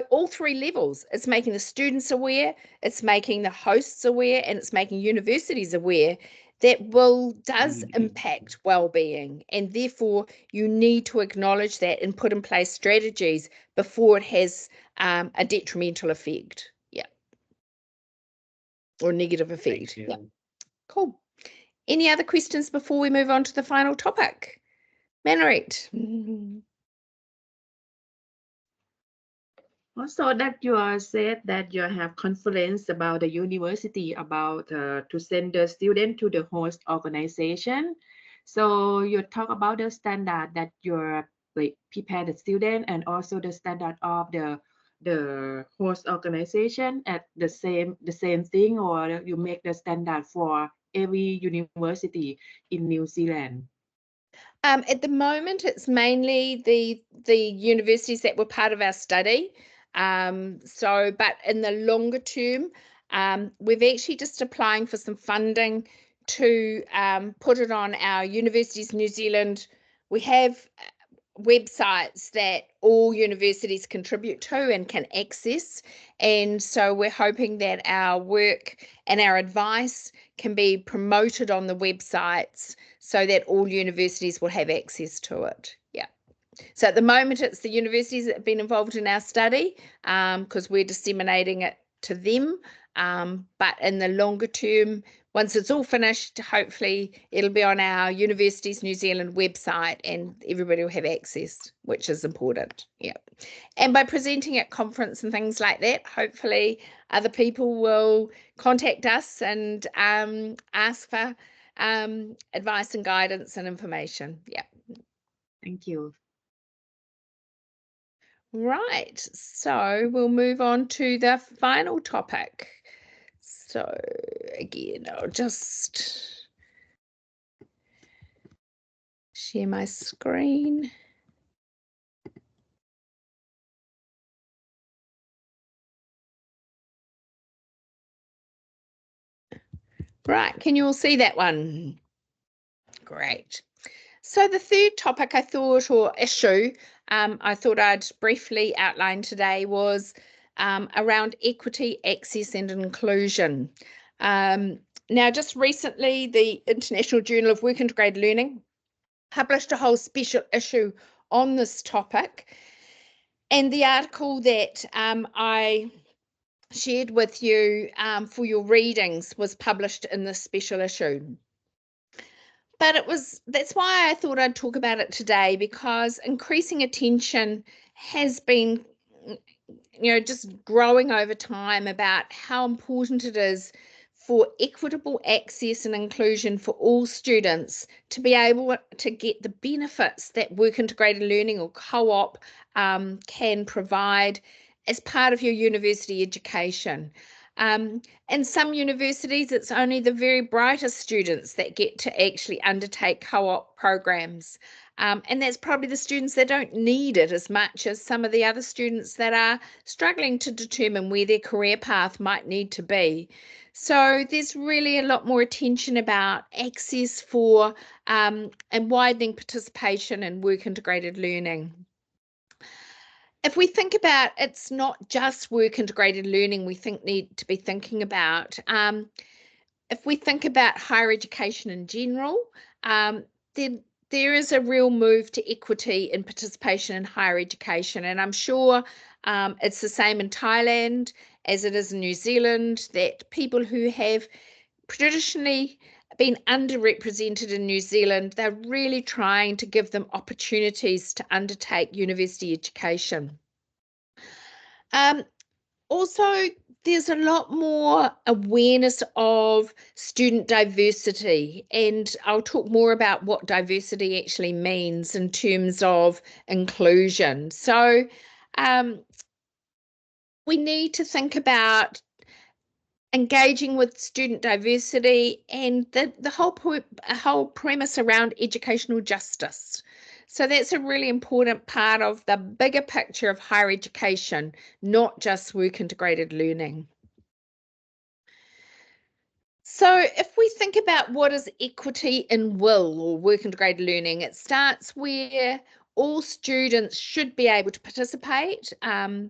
all three levels. It's making the students aware, it's making the hosts aware, and it's making universities aware that does impact well-being, and therefore you need to acknowledge that and put in place strategies before it has a detrimental effect. Yeah. Or negative effect. Yeah. Cool. Any other questions before we move on to the final topic? Manarit. Also, that you said that you have confidence about the university about to send the student to the host organization. So you talk about the standard that you're like prepare the student, and also the standard of the host organization at the same thing, or you make the standard for every university in New Zealand? At the moment, it's mainly the universities that were part of our study. But in the longer term, we've actually just applying for some funding to put it on our Universities New Zealand. We have websites that all universities contribute to and can access, and so we're hoping that our work and our advice can be promoted on the websites so that all universities will have access to it. Yeah. So at the moment, it's the universities that have been involved in our study, because we're disseminating it to them. But in the longer term, once it's all finished, hopefully it'll be on our Universities New Zealand website and everybody will have access, which is important. Yeah. And by presenting at conference and things like that, hopefully other people will contact us and ask for advice and guidance and information. Yeah. Thank you. Right, so we'll move on to the final topic. So again, I'll just share my screen. Right, can you all see that one? Great. So the third topic I thought, or issue, I thought I'd briefly outline today was around equity, access and inclusion. Now, just recently, the International Journal of Work Integrated Learning published a whole special issue on this topic. And the article that I shared with you for your readings was published in this special issue. But that's why I thought I'd talk about it today, because increasing attention has been, just growing over time about how important it is for equitable access and inclusion for all students to be able to get the benefits that work integrated learning or co-op can provide as part of your university education. In some universities, it's only the very brightest students that get to actually undertake co-op programs. And that's probably the students that don't need it as much as some of the other students that are struggling to determine where their career path might need to be. So there's really a lot more attention about access for and widening participation in work integrated learning. If we think about, it's not just work integrated learning we need to be thinking about. If we think about higher education in general, then there is a real move to equity and participation in higher education. And I'm sure it's the same in Thailand as it is in New Zealand, that people who have traditionally been underrepresented in New Zealand, they're really trying to give them opportunities to undertake university education. Also, there's a lot more awareness of student diversity, and I'll talk more about what diversity actually means in terms of inclusion. So we need to think about engaging with student diversity and the whole premise around educational justice. So that's a really important part of the bigger picture of higher education, not just work integrated learning. So if we think about what is equity in will or work integrated learning, it starts where all students should be able to participate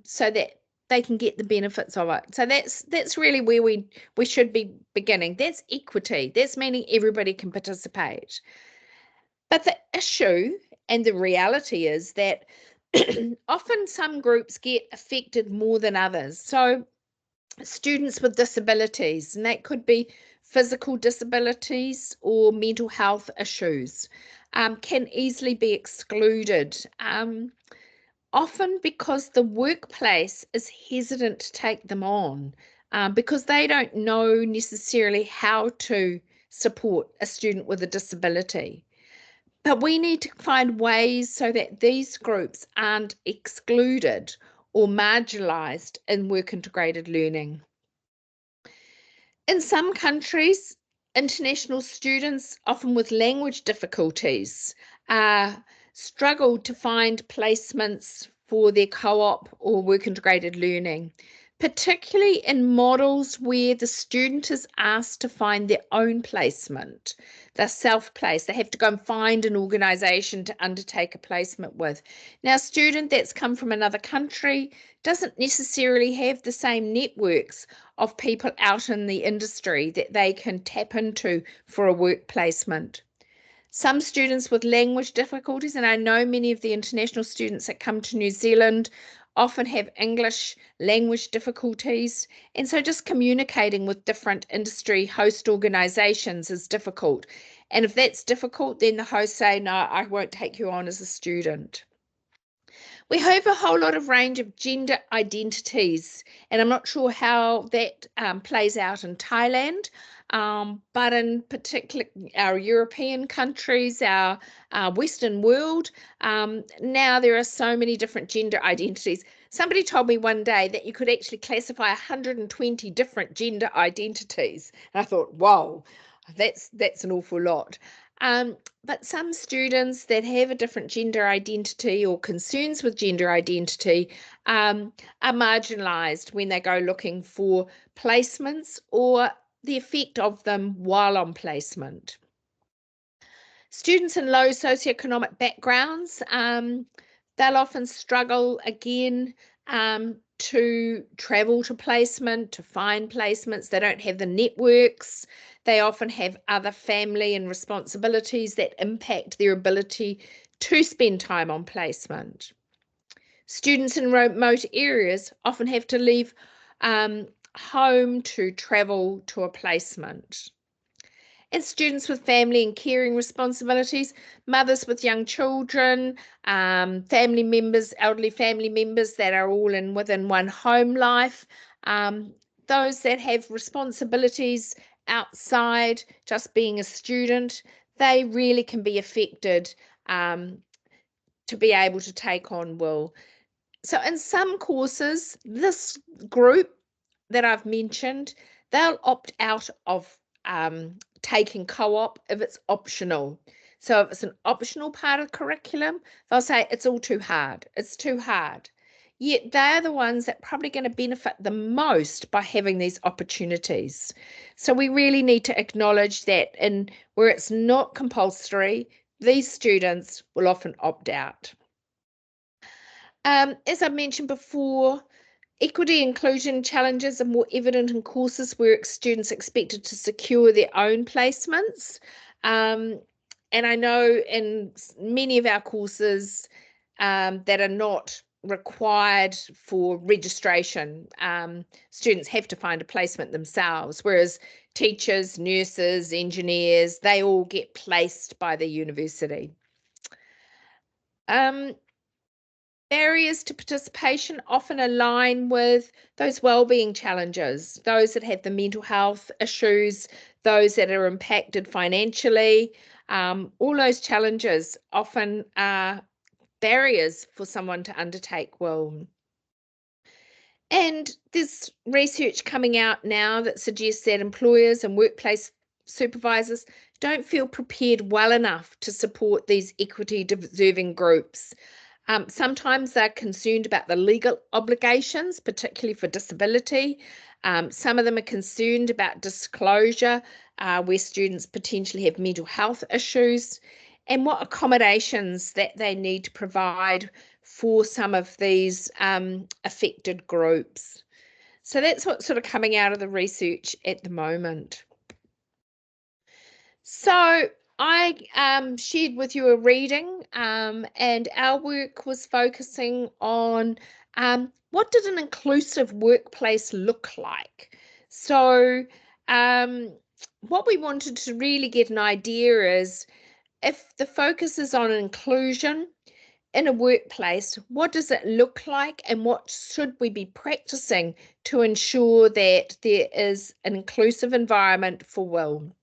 so that they can get the benefits of it. So that's really where we should be beginning. That's equity. That's meaning everybody can participate. But the issue and the reality is that often some groups get affected more than others. So students with disabilities, and that could be physical disabilities or mental health issues, can easily be excluded. Often because the workplace is hesitant to take them on because they don't know necessarily how to support a student with a disability. But we need to find ways so that these groups aren't excluded or marginalised in work integrated learning. In some countries, international students, often with language difficulties, struggle to find placements for their co-op or work integrated learning, particularly in models where the student is asked to find their own placement. They're self-placed. They have to go and find an organisation to undertake a placement with. Now, a student that's come from another country doesn't necessarily have the same networks of people out in the industry that they can tap into for a work placement. Some students with language difficulties, and I know many of the international students that come to New Zealand often have English language difficulties. And so just communicating with different industry host organizations is difficult. And if that's difficult, then the hosts say, no, I won't take you on as a student. We have a whole lot of range of gender identities, and I'm not sure how that plays out in Thailand, but in particular our European countries, our Western world, now there are so many different gender identities. Somebody told me one day that you could actually classify 120 different gender identities. And I thought, wow, that's an awful lot. But some students that have a different gender identity or concerns with gender identity are marginalised when they go looking for placements or the effect of them while on placement. Students in low socioeconomic backgrounds, they'll often struggle again to travel to placement, to find placements. They don't have the networks. They often have other family and responsibilities that impact their ability to spend time on placement. Students in remote areas often have to leave home to travel to a placement. And students with family and caring responsibilities, mothers with young children, family members, elderly family members that are all within one home life, those that have responsibilities outside just being a student, they really can be affected to be able to take on WIL. So in some courses, this group that I've mentioned, they'll opt out of taking co-op if it's optional. So if it's an optional part of the curriculum, they'll say it's all too hard. It's too hard. Yet they're the ones that are probably going to benefit the most by having these opportunities. So we really need to acknowledge that where it's not compulsory, these students will often opt out. As I mentioned before, equity inclusion challenges are more evident in courses where students are expected to secure their own placements. And I know in many of our courses that are not required for registration, students have to find a placement themselves, whereas teachers, nurses, engineers, they all get placed by the university. Barriers to participation often align with those wellbeing challenges, those that have the mental health issues, those that are impacted financially. All those challenges often are barriers for someone to undertake WIL. And there's research coming out now that suggests that employers and workplace supervisors don't feel prepared well enough to support these equity deserving groups. Sometimes they're concerned about the legal obligations, particularly for disability. Some of them are concerned about disclosure, where students potentially have mental health issues, and what accommodations that they need to provide for some of these affected groups. So that's what's sort of coming out of the research at the moment. So I shared with you a reading, and our work was focusing on what did an inclusive workplace look like. So what we wanted to really get an idea is, if the focus is on inclusion in a workplace, what does it look like, and what should we be practicing to ensure that there is an inclusive environment for WIL?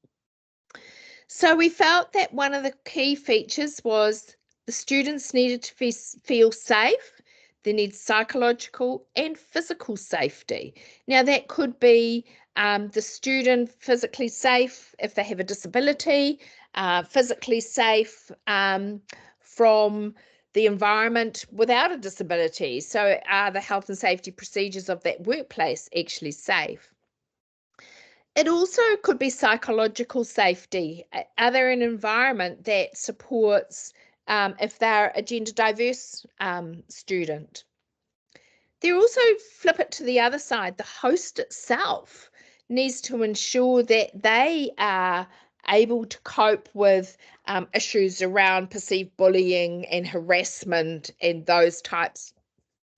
So we felt that one of the key features was the students needed to feel safe. They need psychological and physical safety. Now that could be the student physically safe if they have a disability, physically safe from the environment without a disability. So are the health and safety procedures of that workplace actually safe? It also could be psychological safety. Are there an environment that supports if they're a gender diverse student? There also, flip it to the other side, the host itself needs to ensure that they are able to cope with issues around perceived bullying and harassment and those types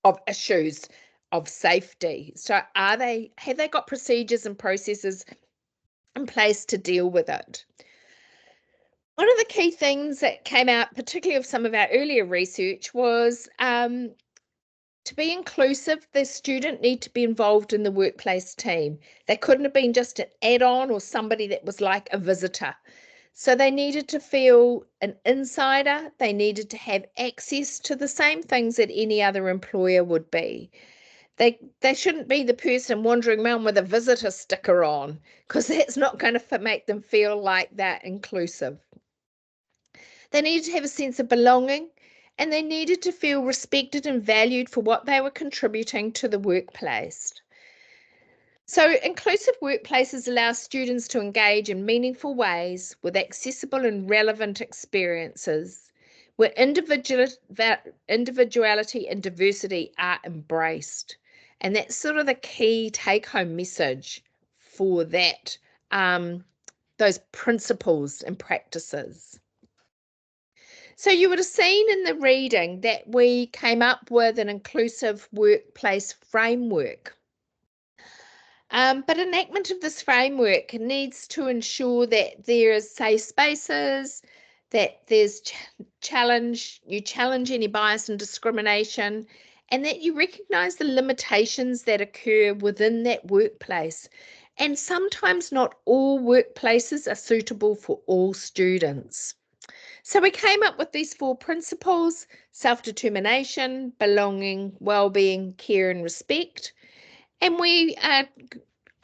of issues of safety. So have they got procedures and processes in place to deal with it? One of the key things that came out, particularly of some of our earlier research, was to be inclusive, the student need to be involved in the workplace team. They couldn't have been just an add-on or somebody that was like a visitor. So they needed to feel an insider. They needed to have access to the same things that any other employer would be. They shouldn't be the person wandering around with a visitor sticker on, because that's not going to make them feel like they're inclusive. They needed to have a sense of belonging, and they needed to feel respected and valued for what they were contributing to the workplace. So inclusive workplaces allow students to engage in meaningful ways with accessible and relevant experiences, where individuality and diversity are embraced. And that's sort of the key take-home message for that, those principles and practices. So you would have seen in the reading that we came up with an inclusive workplace framework. But enactment of this framework needs to ensure that there is safe spaces, that there's you challenge any bias and discrimination, and that you recognise the limitations that occur within that workplace. And sometimes not all workplaces are suitable for all students. So we came up with these 4 principles: self-determination, belonging, well-being, care and respect. And we are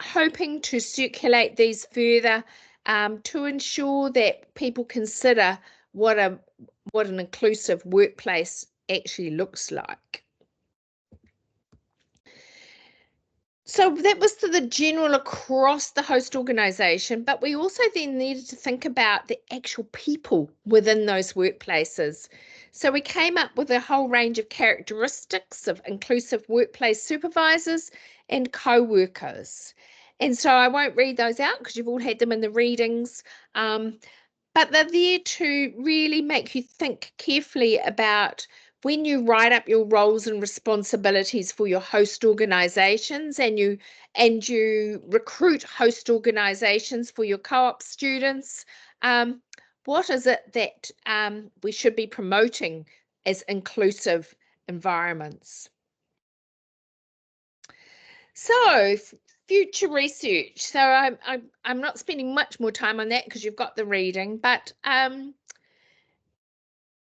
hoping to circulate these further to ensure that people consider what an inclusive workplace actually looks like. So that was to the general across the host organisation, but we also then needed to think about the actual people within those workplaces. So we came up with a whole range of characteristics of inclusive workplace supervisors and co-workers. And so I won't read those out because you've all had them in the readings, but they're there to really make you think carefully about when you write up your roles and responsibilities for your host organisations, and you recruit host organisations for your co-op students, what is it that we should be promoting as inclusive environments? So future research. So I'm not spending much more time on that because you've got the reading, but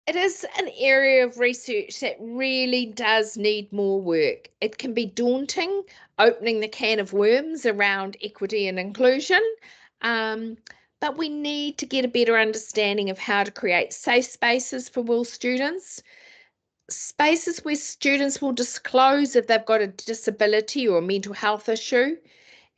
it is an area of research that really does need more work. It can be daunting opening the can of worms around equity and inclusion, but we need to get a better understanding of how to create safe spaces for all students, spaces where students will disclose if they've got a disability or a mental health issue,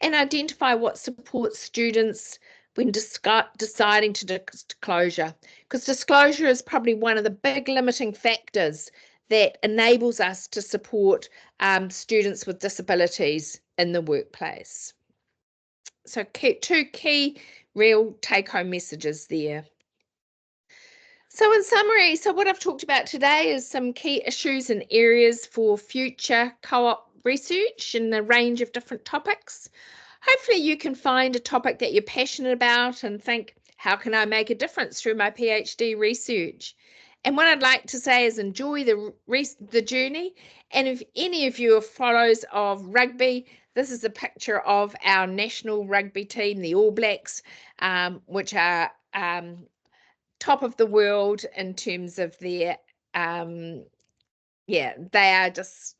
and identify what supports students when deciding to disclosure, because disclosure is probably one of the big limiting factors that enables us to support students with disabilities in the workplace. So 2 key real take-home messages there. So in summary, so what I've talked about today is some key issues and areas for future co-op research in a range of different topics. Hopefully you can find a topic that you're passionate about and think, how can I make a difference through my PhD research? And what I'd like to say is enjoy the journey. And if any of you are followers of rugby, this is a picture of our national rugby team, the All Blacks, which are top of the world in terms of their, they are just,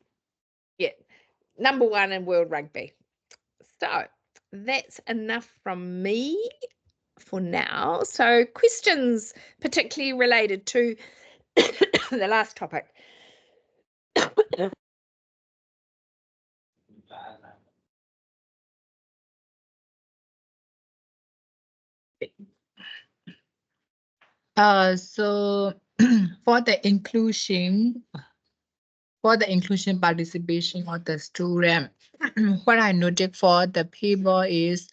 number 1 in world rugby. So that's enough from me for now. So questions particularly related to the last topic. So for the inclusion participation of the student, what I noted for the people is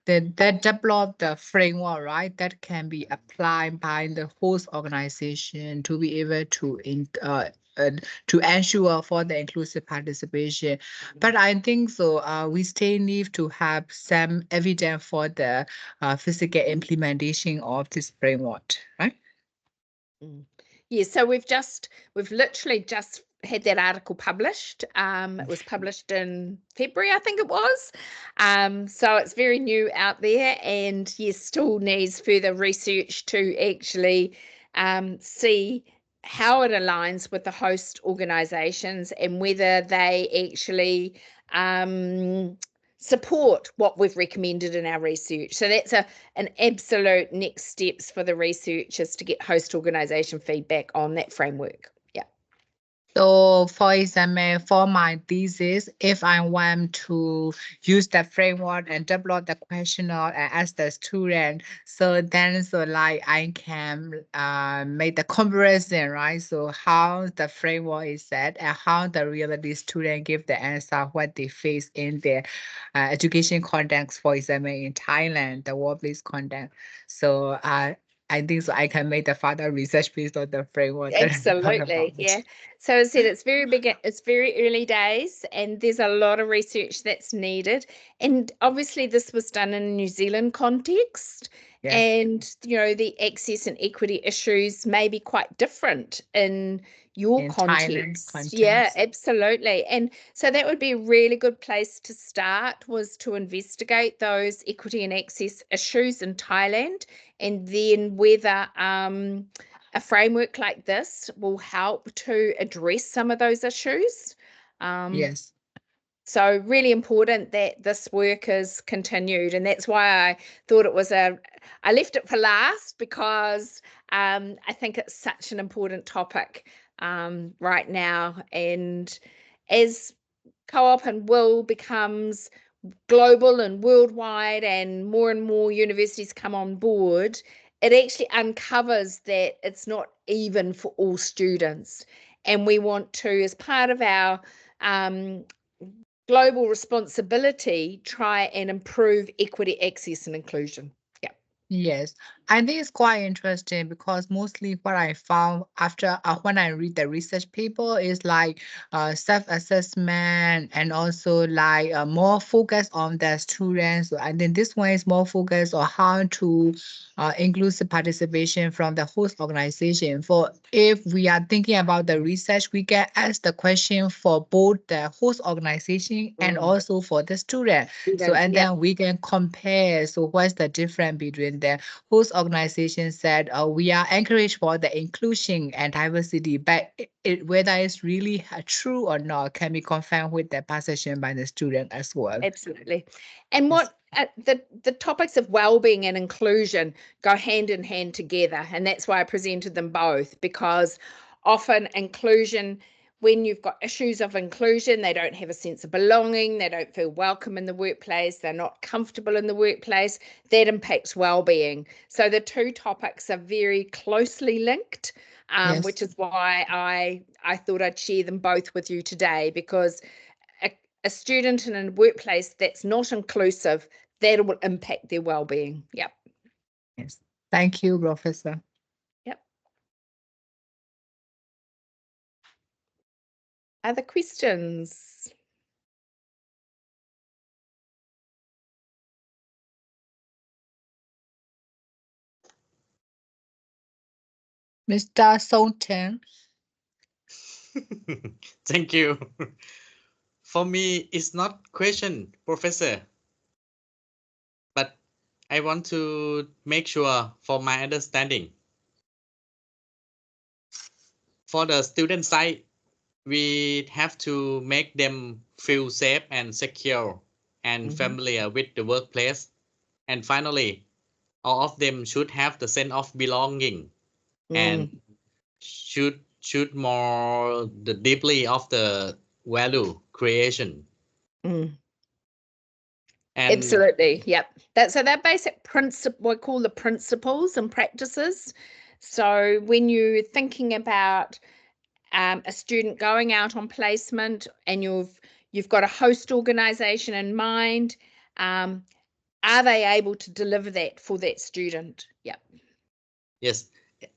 that they develop the framework, right, that can be applied by the host organization to be able to to ensure for the inclusive participation. But I think so. We still need to have some evidence for the physical implementation of this framework, right? Yeah, so we've literally just had that article published. It was published in February, I think it was. So it's very new out there, and yes, still needs further research to actually see how it aligns with the host organizations and whether they actually support what we've recommended in our research. So that's an absolute next steps for the researchers to get host organization feedback on that framework. Yeah. So, for example, for my thesis, if I want to use the framework and develop the questionnaire and ask the student, so then so like I can make the comparison, right? So how the framework is set and how the reality student give the answer what they face in their education context, for example, in Thailand, the workplace context. So I think so I can make the further research based on the framework. that I thought Absolutely. about. Yeah. So as I said, it's very early days, and there's a lot of research that's needed. And obviously this was done in a New Zealand context. Yes. And the access and equity issues may be quite different in your In Thailand context. Yeah, context. absolutely. And so that would be a really good place to start, was to investigate those equity and access issues in Thailand, and then whether a framework like this will help to address some of those issues. Yes. So really important that this work is continued, and that's why I thought I left it for last, because I think it's such an important topic right now. And as Co-op and Will becomes global and worldwide, and more universities come on board, it actually uncovers that it's not even for all students. And we want to, as part of our global responsibility, try and improve equity, access, and inclusion. Yeah. Yes, I think it's quite interesting because mostly what I found after when I read the research paper is like self-assessment and also like more focus on the students. And then this one is more focused on how to inclusive participation from the host organization. For if we are thinking about the research, we can ask the question for both the host organization and also for the student. So and Yeah. then we can compare. So what's the difference between the host organization said we are encouraged for the inclusion and diversity, but whether it's really true or not can be confirmed with the position by the student as well. Absolutely. And Yes. what the topics of well-being and inclusion go hand in hand together, and that's why I presented them both, because often inclusion, when you've got issues of inclusion, they don't have a sense of belonging, they don't feel welcome in the workplace, they're not comfortable in the workplace, that impacts well-being. So the two topics are very closely linked, Yes. which is why I thought I'd share them both with you today, because a student in a workplace that's not inclusive, that will impact their well-being. Yep. Yes. Thank you, Professor. Yep. Other questions? Mr. Sultan. Thank you. For me, it's not question, Professor. But I want to make sure for my understanding. For the student side, we have to make them feel safe and secure and familiar with the workplace. And finally, all of them should have the sense of belonging and should more the deeply of the value creation. And Absolutely. Yep. So that basic principle, what I call the principles and practices. So when you're thinking about a student going out on placement, and you've got a host organization in mind, are they able to deliver that for that student? Yeah. yes,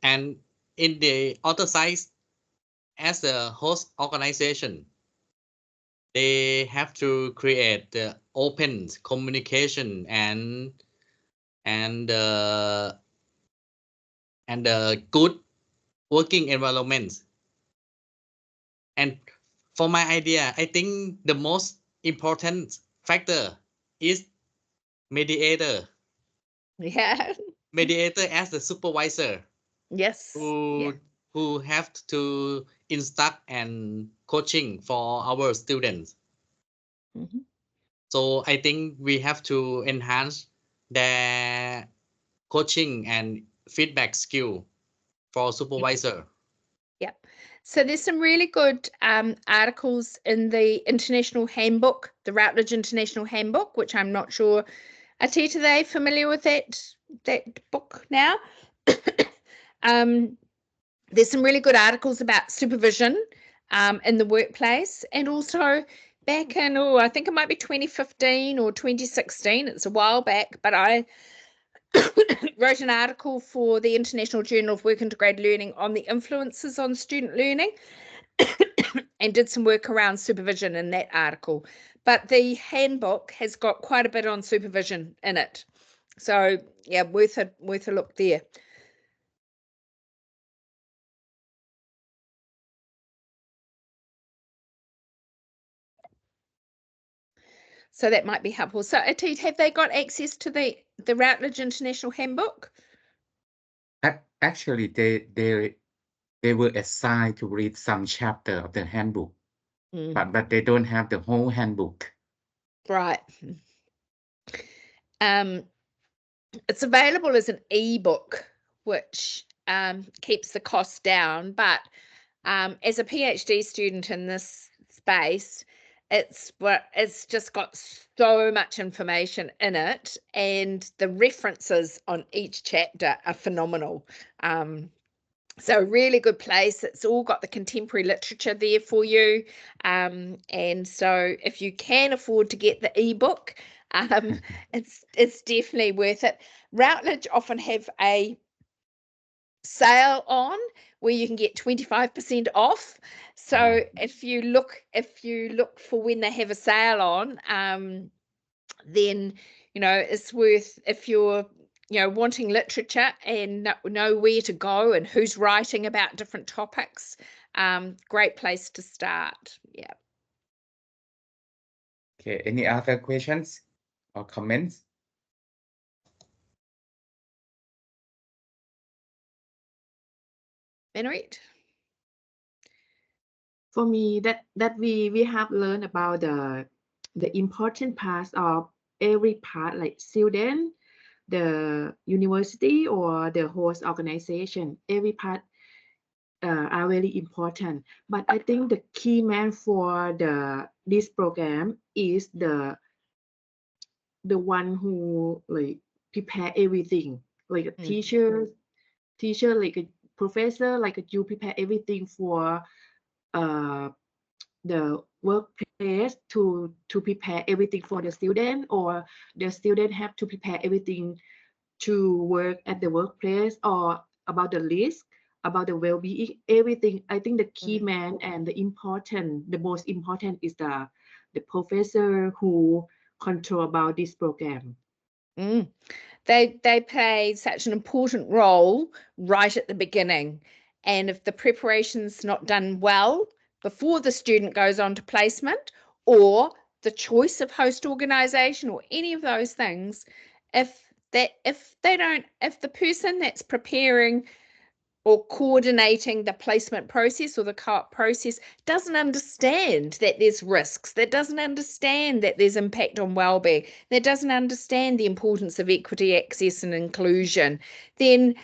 and in the other side, as a host organization, they have to create the open communication and good working environments. And for my idea, I think the most important factor is mediator. Yeah. Mediator as the supervisor Yes. who Yeah. who have to instruct and coaching for our students. Mhm. So I think we have to enhance their coaching and feedback skill for supervisor. Yeah. So there's some really good articles in the International Handbook, the Routledge International Handbook, which I'm not sure. Atita, are they familiar with that book now? There's some really good articles about supervision in the workplace, and also back in, I think it might be 2015 or 2016. It's a while back, but I wrote an article for the International Journal of Work Integrated Learning on the influences on student learning and did some work around supervision in that article. But the handbook has got quite a bit on supervision in it. So yeah, worth a look there. So that might be helpful. So Atit, have they got access to the Routledge International Handbook? Actually, they were assigned to read some chapter of the handbook, but they don't have the whole handbook. Right. It's available as an ebook, which keeps the cost down. But as a PhD student in this space, it's just got so much information in it, and the references on each chapter are phenomenal. So really good place. It's all got the contemporary literature there for you. And so if you can afford to get the ebook, it's definitely worth it. Routledge often have a sale on where you can get 25% off. So if you look for when they have a sale on, then it's worth, if you're wanting literature and know where to go and who's writing about different topics, great place to start. Yeah. Okay, any other questions or comments? Marguerite? For me, that we have learned about the important parts of every part, like student, the university, or the host organization. Every part are very important. But I think the key man for this program is the one who like prepare everything, like a teacher, like a professor, like you prepare everything for the workplace to prepare everything for the student, or the student have to prepare everything to work at the workplace, or about the risk, about the well-being, everything. I think the key man and the most important is the professor who control about this program. They play such an important role right at the beginning, and if the preparation's not done well before the student goes on to placement, or the choice of host organization, or any of those things, if the person that's preparing or coordinating the placement process or the co-op process doesn't understand that there's risks, that doesn't understand that there's impact on well-being, that doesn't understand the importance of equity, access and inclusion, then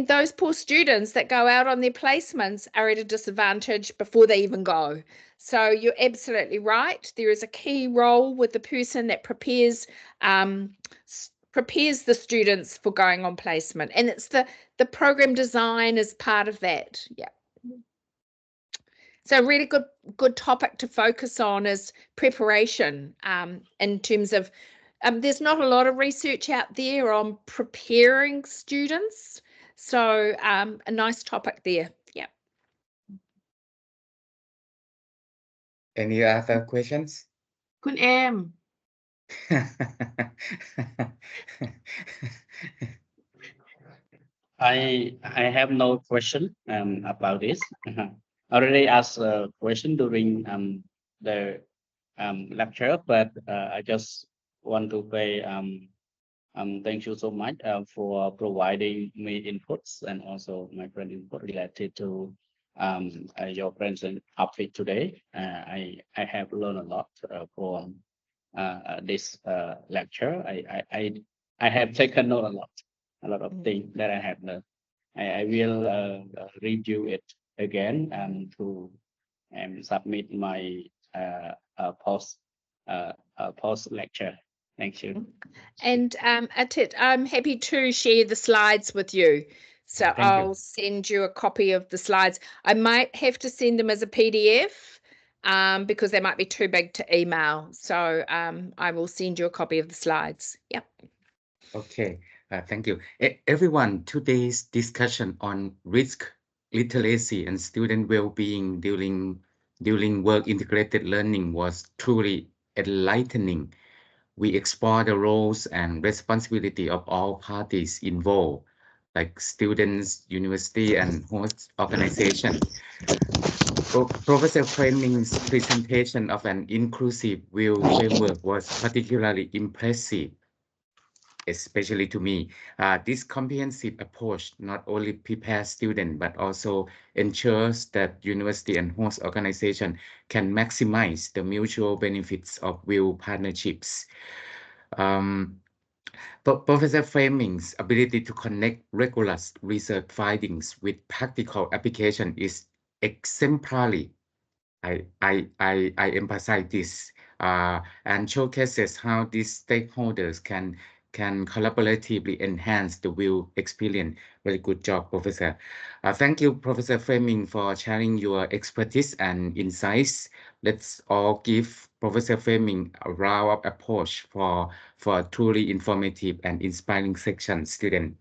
those poor students that go out on their placements are at a disadvantage before they even go. So you're absolutely right. There is a key role with the person that prepares the students for going on placement, and it's the program design is part of that. Yeah. So really good topic to focus on is preparation, in terms of there's not a lot of research out there on preparing students, so a nice topic there. Yeah. Any other questions? คุณเอม I have no question about this. Already asked a question during the lecture, but I just want to say thank you so much for providing me inputs and also my friend input related to your present topic today. I have learned a lot from this lecture. I have taken note a lot of things that I have learned. I will review it again to submit my post lecture. Thank you. And Atit, I'm happy to share the slides with you. So Thank you. I'll send you a copy of the slides. I might have to send them as a PDF because they might be too big to email. So I will send you a copy of the slides. Yep. Okay, thank you. Everyone, today's discussion on risk literacy and student well-being during work integrated learning was truly enlightening. We explore the roles and responsibility of all parties involved, like students, university, and host organization. Professor Fleming's presentation of an inclusive view framework was particularly impressive, especially to me. This comprehensive approach not only prepares students, but also ensures that university and host organization can maximize the mutual benefits of will partnerships. Professor Fleming's ability to connect rigorous research findings with practical application is exemplary. I emphasize this and showcases how these stakeholders can collaboratively enhance the view experience. Very good job, Professor. Thank you, Professor Fleming, for sharing your expertise and insights. Let's all give Professor Fleming a round of applause for a truly informative and inspiring section, student.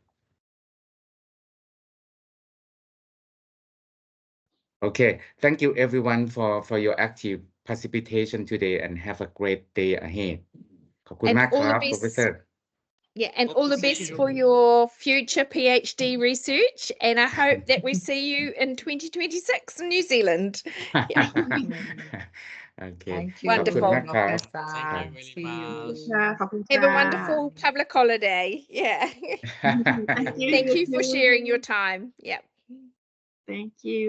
Okay, thank you everyone for your active participation today and have a great day ahead. ขอบคุณ And มากค all รั the บ best. Professor. Yeah, and Hope all to the see best you. for your future PhD research. And I hope that we see you in 2026 in New Zealand. Yeah. Okay. Thank you, ขอบคุณ Wonderful. มากครับ Professor. Thank you very See you. much. ค่ะขอบคุณ Have a ค่ะ wonderful public holiday. Yeah. Thank you. Thank you you for too. sharing your time. Yep. Thank you